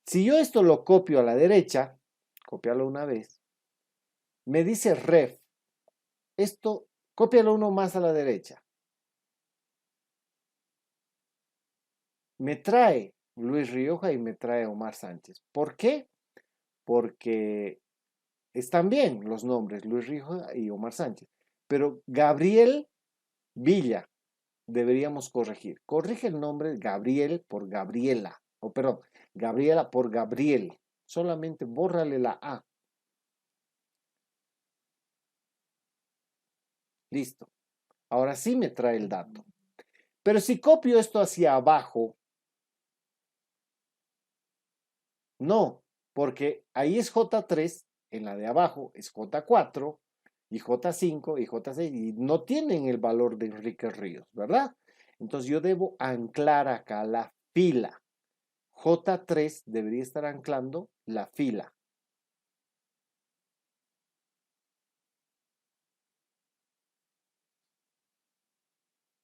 Si yo esto lo copio a la derecha, copiarlo una vez, me dice ref. Esto, cópialo uno más a la derecha. Me trae Luis Rioja y me trae Omar Sánchez. ¿Por qué? Porque están bien los nombres, Luis Rioja y Omar Sánchez. Pero Gabriel Villa deberíamos corregir. Corrige el nombre Gabriel por Gabriela. O perdón, Gabriela por Gabriel. Solamente bórrale la A. Listo. Ahora sí me trae el dato. Pero si copio esto hacia abajo, no, porque ahí es J3, en la de abajo es J4 y J5 y J6 y no tienen el valor de Enrique Ríos, ¿verdad? Entonces yo debo anclar acá la fila. J3 debería estar anclando la fila.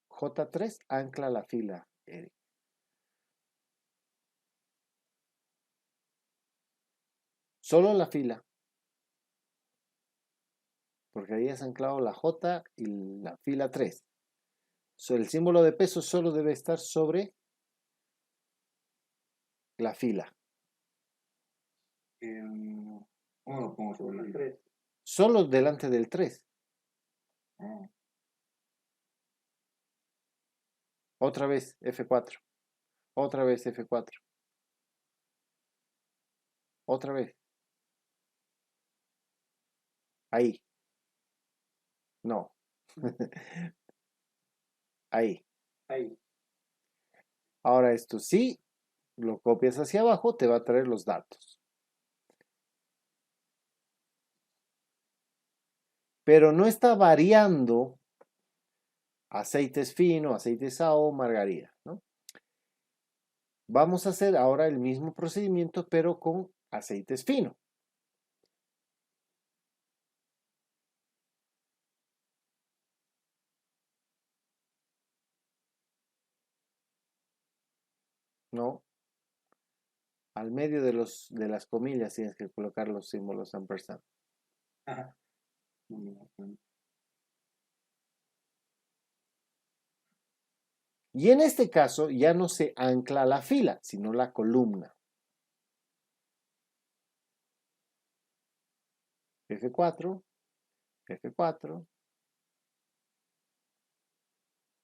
J3 ancla la fila, Eric. Solo la fila. Porque ahí has anclado la J y la fila 3. El símbolo de peso solo debe estar sobre la fila. ¿Cómo lo pongo sobre la fila? Solo delante del 3. Otra vez F4. Otra vez F4. Otra vez. Ahí. No. Ahí. Ahí. Ahora esto sí, lo copias hacia abajo, te va a traer los datos. Pero no está variando aceites finos, aceites sao, margarina, ¿no? Vamos a hacer ahora el mismo procedimiento, pero con aceites finos. No. Al medio de las comillas tienes que colocar los símbolos ampersand. Ajá. Y en este caso ya no se ancla la fila, sino la columna. F4, F4,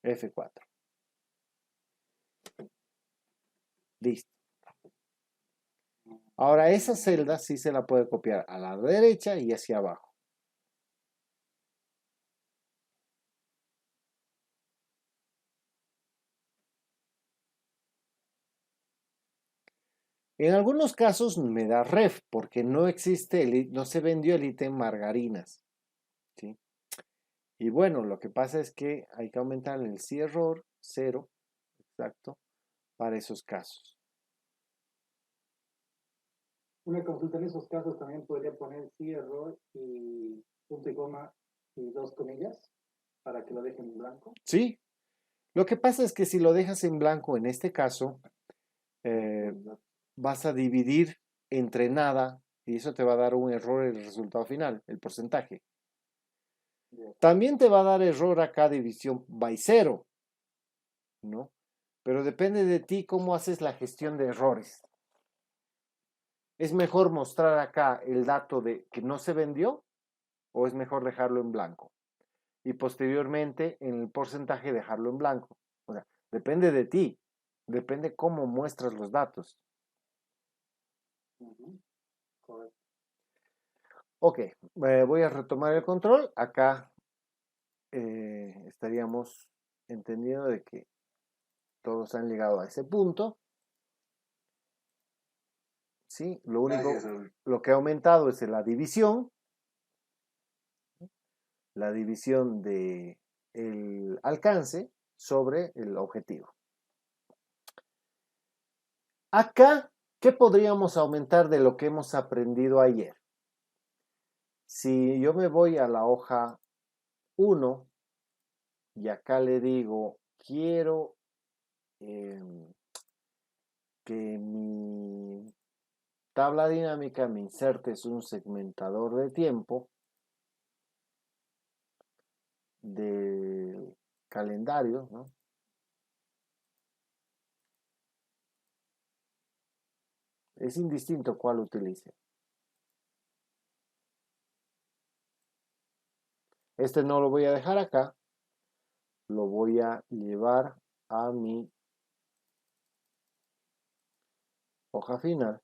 F4. Listo. Ahora esa celda sí se la puede copiar a la derecha y hacia abajo. En algunos casos me da ref porque no existe, no se vendió el ítem margarinas. ¿Sí? Y bueno, lo que pasa es que hay que aumentar el sí error 0, exacto, para esos casos. Una consulta en esos casos también podría poner sí, error y punto y coma y dos comillas para que lo dejen en blanco. Sí, lo que pasa es que si lo dejas en blanco en este caso, vas a dividir entre nada y eso te va a dar un error en el resultado final, el porcentaje. También te va a dar error acá división by 0, ¿no? Pero depende de ti cómo haces la gestión de errores. ¿Es mejor mostrar acá el dato de que no se vendió o es mejor dejarlo en blanco? Y posteriormente en el porcentaje dejarlo en blanco. O sea, depende de ti, depende cómo muestras los datos. Correcto. Ok, voy a retomar el control. Acá estaríamos entendiendo de que todos han llegado a ese punto. ¿Sí? Lo único, Gracias, Raúl. lo que ha aumentado es la división de el alcance sobre el objetivo. Acá, ¿qué podríamos aumentar de lo que hemos aprendido ayer? Si yo me voy a la hoja 1 y acá le digo, quiero que mi tabla dinámica me insertes un segmentador de tiempo del calendario, ¿no? Es indistinto cuál utilice. Este no lo voy a dejar acá, lo voy a llevar a mi hoja final.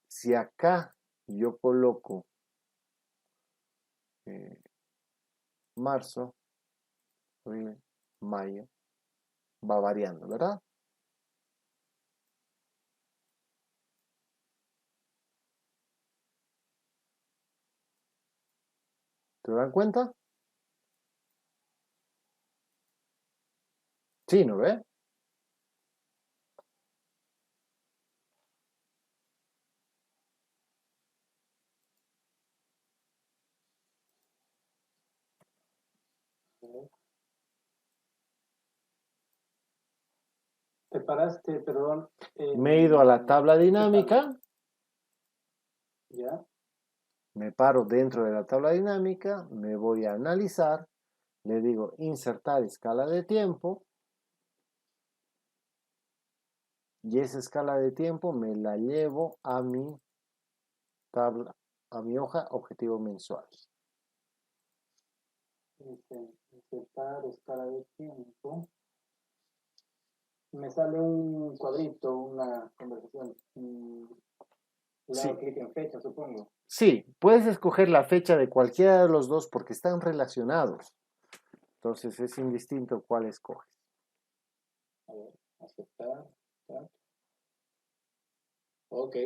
Si acá yo coloco marzo, abril, mayo, va variando, ¿verdad? ¿Te dan cuenta? Sí, ¿no ve? Te paraste, perdón. Me he ido a la tabla dinámica, Ya. me paro dentro de la tabla dinámica, me voy a analizar, le digo insertar escala de tiempo y esa escala de tiempo me la llevo a mi tabla, a mi hoja objetivo mensual. Insertar escala de tiempo. Me sale un cuadrito, una conversación. Le hago Sí, clic en fecha, supongo. sí, puedes escoger la fecha de cualquiera de los dos porque están relacionados. Entonces es indistinto cuál escoges. A ver, aceptar. ¿Ya? Ok.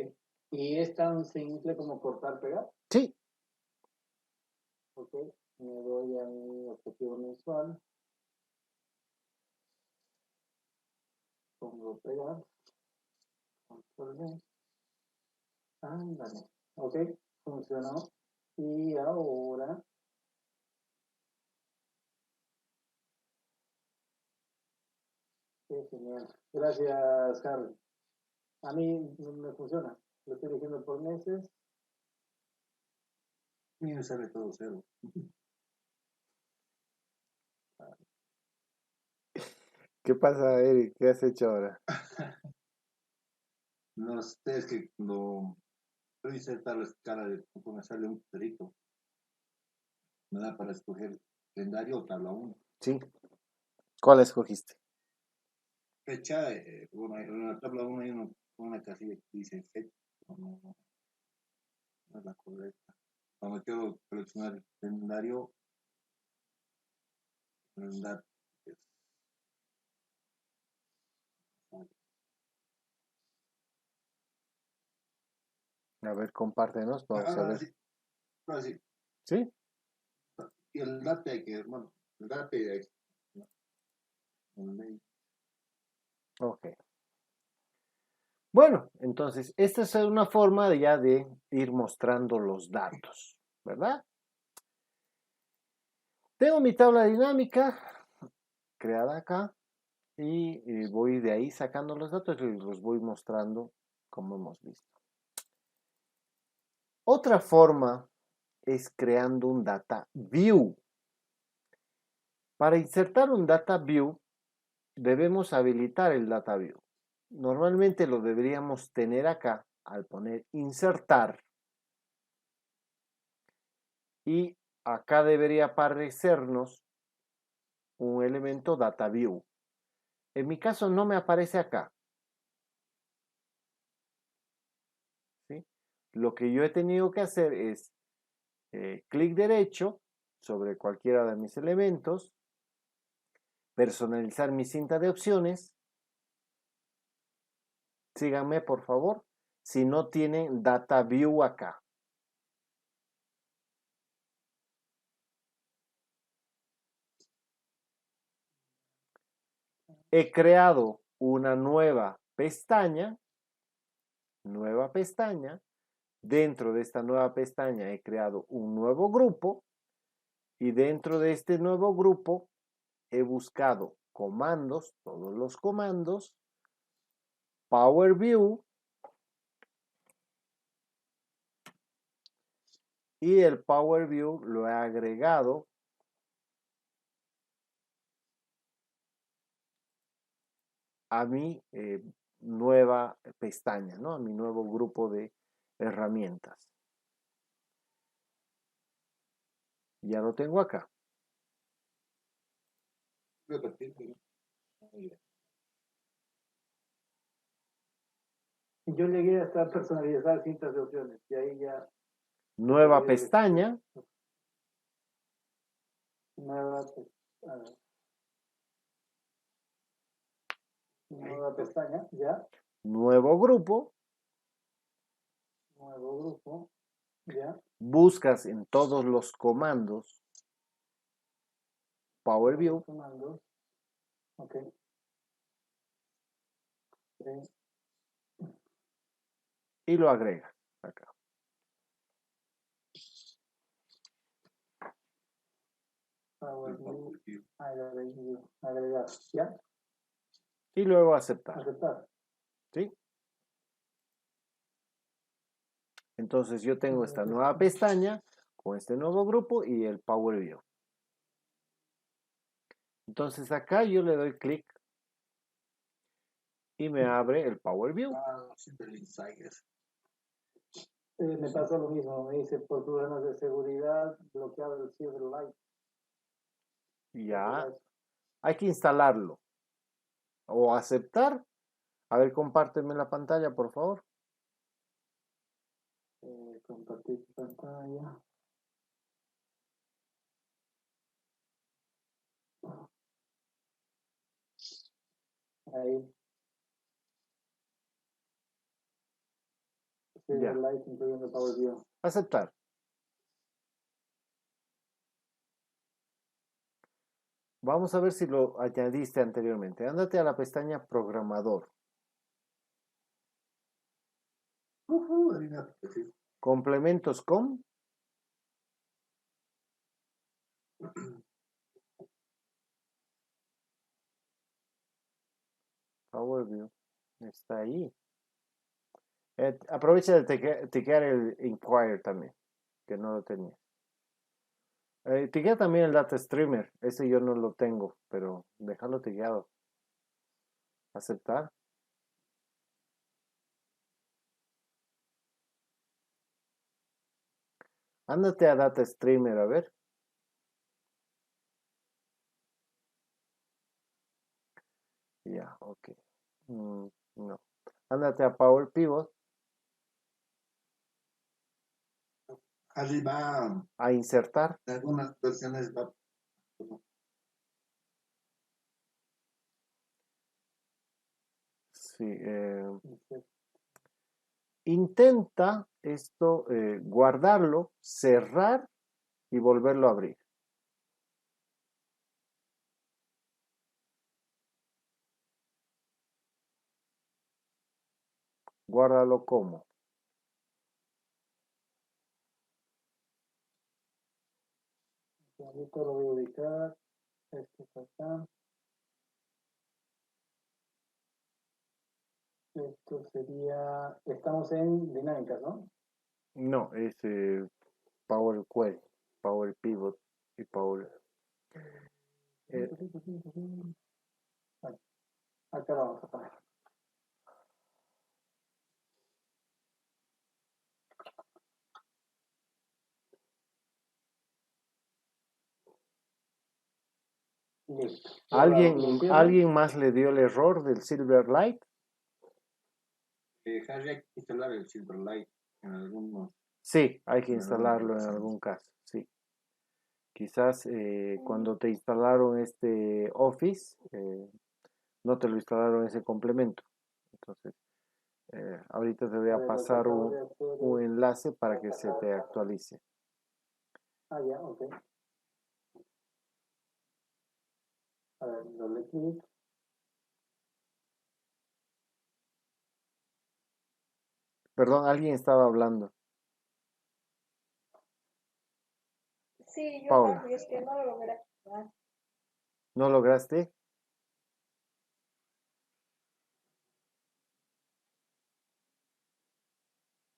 ¿Y es tan simple como cortar, pegar? Sí, Ok. Me voy a mi objetivo mensual. Pongo pegar. Control V. Ándale. Ok. Funcionó. Y ahora. Qué genial. Gracias, Harry. A mí me funciona. Lo estoy eligiendo por meses. A mí me sale todo cero. ¿qué pasa, Eric? ¿Qué has hecho ahora? No sé, es que cuando voy a insertar la escala de tiempo me sale un cuadrito. Me da para escoger calendario o tabla 1. Sí. ¿Cuál escogiste? Fecha, bueno, en la tabla 1 hay una casilla que dice fecha. No es la correcta. Cuando quiero seleccionar el calendario, el dato es A ver, compártenos, vamos a Ahora ver. sí, ahora sí. ¿Sí? Y el data que, bueno, el data Ok. Bueno, entonces, esta es una forma de ya de ir mostrando los datos, ¿verdad? Tengo mi tabla dinámica creada acá y voy de ahí sacando los datos y los voy mostrando como hemos visto. Otra forma es creando un data view. Para insertar un data view debemos habilitar el data view. Normalmente lo deberíamos tener acá al poner insertar y acá debería aparecernos un elemento data view. En mi caso no me aparece acá. ¿Sí? Lo que yo he tenido que hacer es clic derecho sobre cualquiera de mis elementos, personalizar mi cinta de opciones. Síganme por favor si no tienen data view acá. He creado una nueva pestaña. Dentro de esta nueva pestaña he creado un nuevo grupo y dentro de este nuevo grupo he buscado comandos, todos los comandos, Power View y el Power View lo he agregado a mi nueva pestaña, ¿no? A mi nuevo grupo de herramientas. Ya lo tengo acá. Yo llegué hasta personalizar cintas de opciones y ahí ya Nueva pestaña. nueva, nueva pestaña, ya, Nuevo grupo. nuevo grupo, ya, Buscas en todos los comandos Power View comandos, ok, y lo agregas acá. Power View, agregar, ya, Y luego aceptar. aceptar. ¿Sí? Entonces yo tengo esta nueva pestaña con este nuevo grupo y el Power View. Entonces acá yo le doy clic y me abre el Power View. Me pasó lo mismo, me dice por problemas de seguridad, bloqueado el Silverlight. Ya hay que instalarlo o aceptar. A ver, compárteme la pantalla, por favor. Compartir pantalla. Ahí. Ya. Silverlight incluyendo Power View. Aceptar. Vamos a ver si lo añadiste anteriormente. Ándate a la pestaña Programador. Complementos con. Power View. Está ahí. Aprovecha de tiquear el Inquire también, que no lo tenía. Tiquea también el Data Streamer. Ese yo no lo tengo, pero déjalo tiqueado. Aceptar. Ándate a Data Streamer, a ver. Ya, ok. No. Ándate a Power Pivot. Arriba, A insertar. algunas versiones va. Sí, Intenta esto, guardarlo, cerrar y volverlo a abrir. Guárdalo como. Ahorita lo voy a ubicar. Esto está acá. Esto sería, estamos en dinámicas, ¿no? No, es Power Query, Power Pivot y Power. Bueno, acá vamos a poner. Listo. ¿Alguien más le dio el error del Silverlight? Harry, hay que instalar el Silverlight en algunos. Sí, hay que En algunas instalarlo en versiones. algún caso, sí. Quizás cuando te instalaron este Office, no te lo instalaron ese complemento. Entonces, ahorita te voy A a ver, lo que pasar acabo de hacer un es enlace para que se te actualice. ya, ok. A ver, doble clic. Perdón, alguien estaba hablando. Sí, yo Paula, también, es que no lo logré activar. ¿no lograste?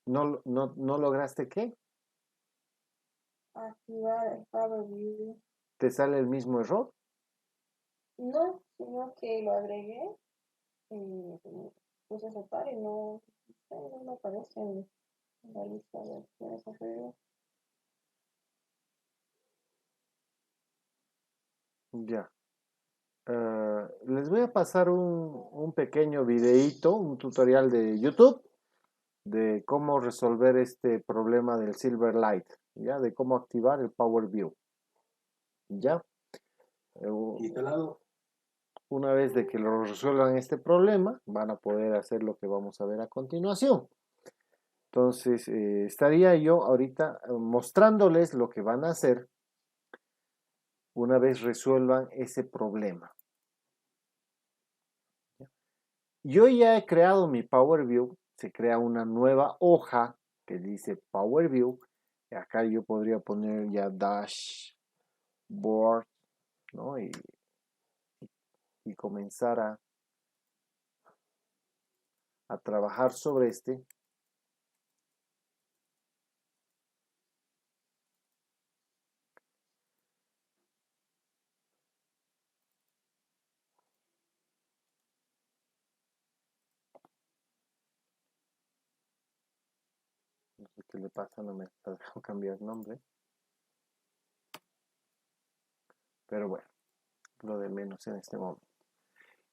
¿No lograste qué? Activar el Power View. ¿Te sale el mismo error? No, sino que lo agregué y puse aceptar y no me aparece en la lista de opciones alrededor. Ya. Les voy a pasar un pequeño videíto, un tutorial de YouTube de cómo resolver este problema del Silverlight, ¿ya? De cómo activar el Power View, ¿ya? Instalado. Una vez de que lo resuelvan este problema, van a poder hacer lo que vamos a ver a continuación. Entonces, estaría yo ahorita mostrándoles lo que van a hacer una vez resuelvan ese problema. Yo ya he creado mi Power View, se crea una nueva hoja que dice Power View. Y acá yo podría poner ya Dashboard, ¿no? Y comenzar a trabajar sobre este. No sé qué le pasa, no me está dejando cambiar nombre. Pero bueno, lo de menos en este momento.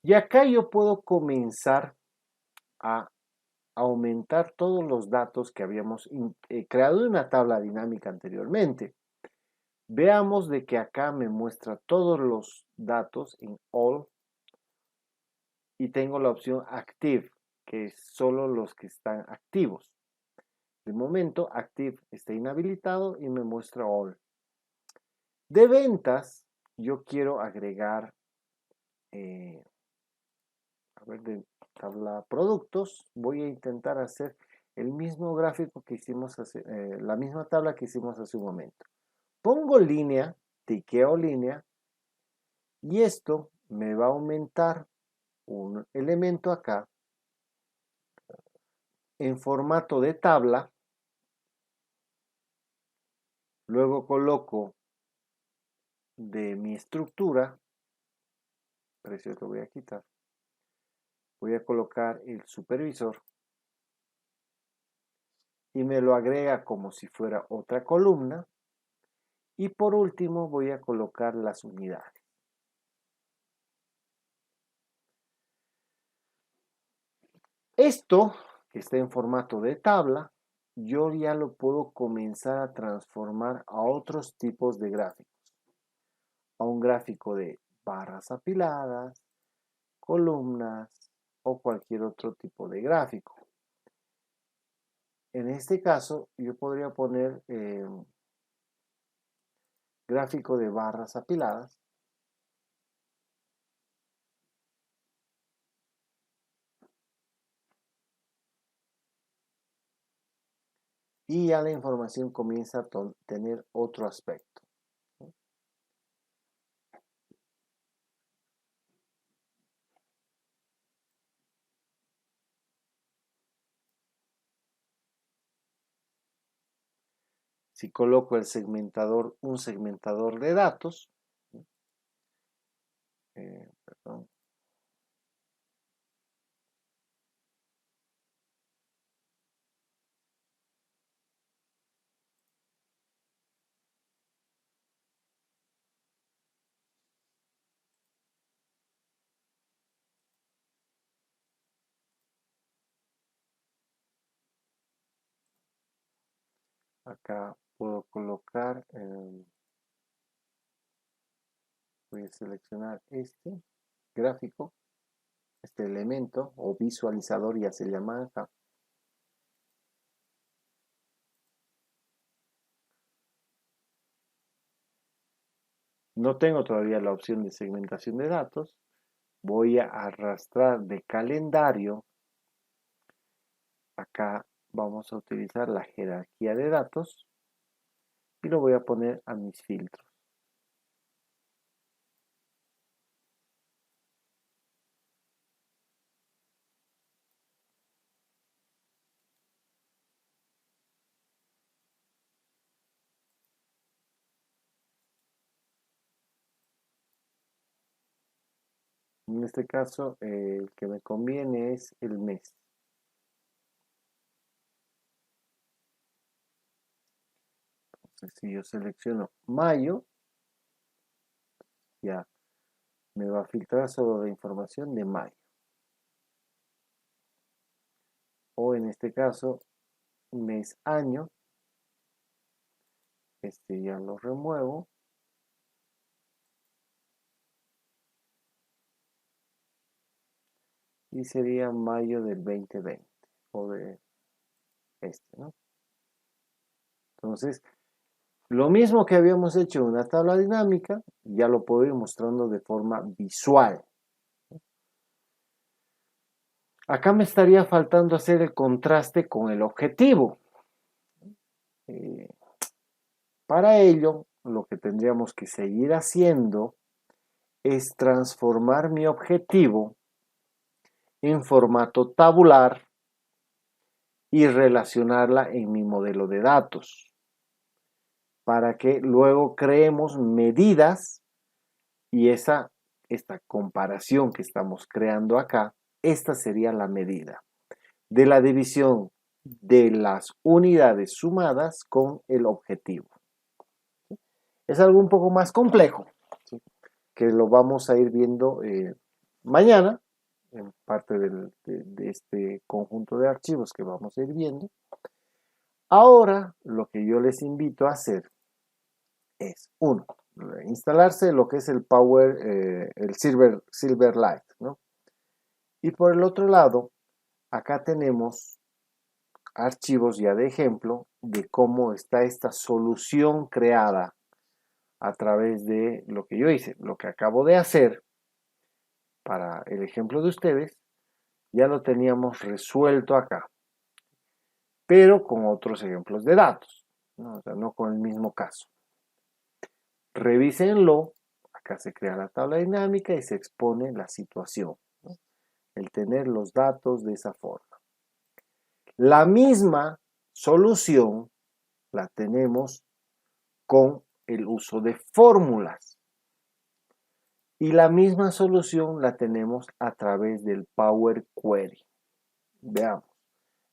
Y acá yo puedo comenzar a aumentar todos los datos que habíamos creado en una tabla dinámica anteriormente. Veamos de que acá me muestra todos los datos en All y tengo la opción Active, que es solo los que están activos. De momento, Active está inhabilitado y me muestra All. De ventas, yo quiero agregar, de tabla productos, voy a intentar hacer el mismo gráfico que hicimos la misma tabla que hicimos hace un momento. Pongo línea, tiqueo línea y esto me va a aumentar un elemento acá en formato de tabla. Luego coloco de mi estructura, precios lo voy a quitar, voy a colocar el supervisor y me lo agrega como si fuera otra columna. Y por último voy a colocar las unidades. Esto, que está en formato de tabla, yo ya lo puedo comenzar a transformar a otros tipos de gráficos. A un gráfico de barras apiladas, columnas o cualquier otro tipo de gráfico. En este caso, yo podría poner gráfico de barras apiladas. Y ya la información comienza a tener otro aspecto. Si coloco el segmentador, un segmentador de datos, perdón. Acá puedo colocar, voy a seleccionar este gráfico, este elemento o visualizador, ya se llama acá. No tengo todavía la opción de segmentación de datos. Voy a arrastrar de calendario. Acá vamos a utilizar la jerarquía de datos y lo voy a poner a mis filtros. En este caso, el que me conviene es el mes. Entonces, si yo selecciono mayo, ya me va a filtrar solo la información de mayo. O en este caso, mes año. Este ya lo remuevo. Y sería mayo del 2020. O de este, ¿no? Entonces, lo mismo que habíamos hecho en una tabla dinámica, ya lo puedo ir mostrando de forma visual. Acá me estaría faltando hacer el contraste con el objetivo. Para ello, lo que tendríamos que seguir haciendo es transformar mi objetivo en formato tabular y relacionarla en mi modelo de datos, para que luego creemos medidas y esta comparación que estamos creando acá, esta sería la medida de la división de las unidades sumadas con el objetivo. Es algo un poco más complejo, ¿sí?, que lo vamos a ir viendo mañana, en parte de este conjunto de archivos que vamos a ir viendo. Ahora, lo que yo les invito a hacer es, uno, instalarse lo que es el Power, el Silverlight, ¿no? Y por el otro lado, acá tenemos archivos ya de ejemplo de cómo está esta solución creada a través de lo que yo hice. Lo que acabo de hacer para el ejemplo de ustedes, ya lo teníamos resuelto acá, pero con otros ejemplos de datos, ¿no? O sea, no con el mismo caso. Revísenlo, acá se crea la tabla dinámica y se expone la situación, ¿no?, el tener los datos de esa forma. La misma solución la tenemos con el uso de fórmulas. Y la misma solución la tenemos a través del Power Query. Veamos.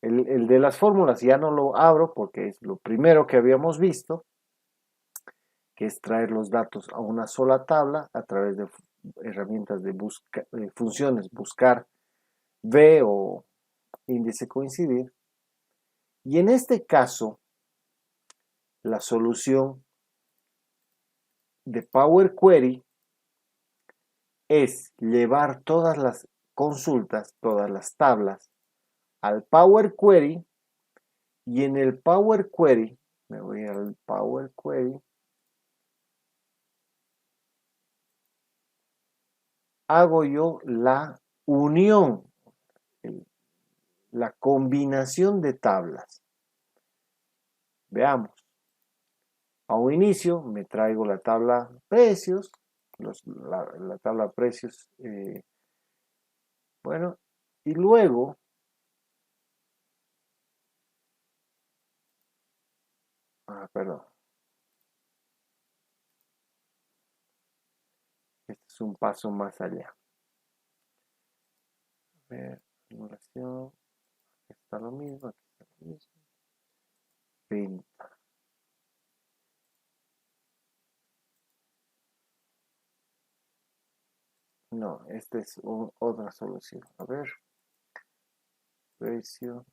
El de las fórmulas ya no lo abro porque es lo primero que habíamos visto, que es traer los datos a una sola tabla a través de herramientas de funciones, buscar, v o índice coincidir. Y en este caso, la solución de Power Query es llevar todas las consultas, todas las tablas al Power Query Y en el Power Query, me voy al Power Query, hago yo la unión, la combinación de tablas. Veamos. A un inicio me traigo la tabla precios, la tabla precios, bueno, y luego perdón. Este es un paso más allá. A ver, simulación. Aquí está lo mismo, aquí está lo mismo. Venta. No, esta es otra solución. A ver. Precio.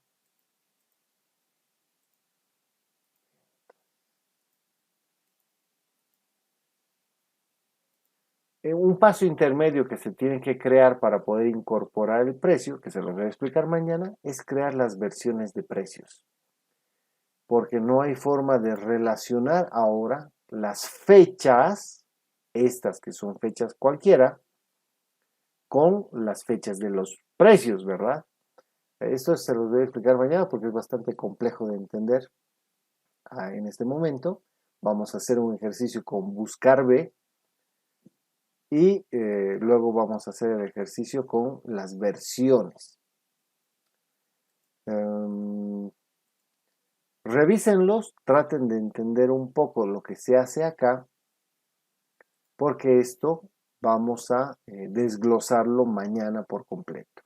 Un paso intermedio que se tiene que crear para poder incorporar el precio, que se lo voy a explicar mañana, es crear las versiones de precios. Porque no hay forma de relacionar ahora las fechas, estas que son fechas cualquiera, con las fechas de los precios, ¿verdad? Esto se los voy a explicar mañana porque es bastante complejo de entender en este momento. Vamos a hacer un ejercicio con buscar B y luego vamos a hacer el ejercicio con las versiones. Revísenlos, traten de entender un poco lo que se hace acá, porque esto vamos a desglosarlo mañana por completo.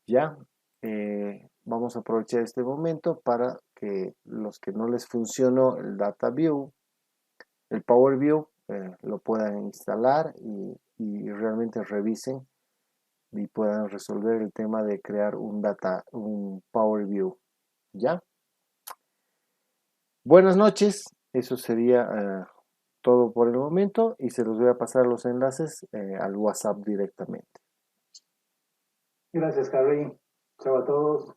Ya, vamos a aprovechar este momento para que los que no les funcionó el Data View, el Power View, lo puedan instalar y realmente revisen y puedan resolver el tema de crear un Power View. ¿Ya? Buenas noches, eso sería todo por el momento y se los voy a pasar los enlaces al WhatsApp directamente. Gracias, Carly. Chao a todos.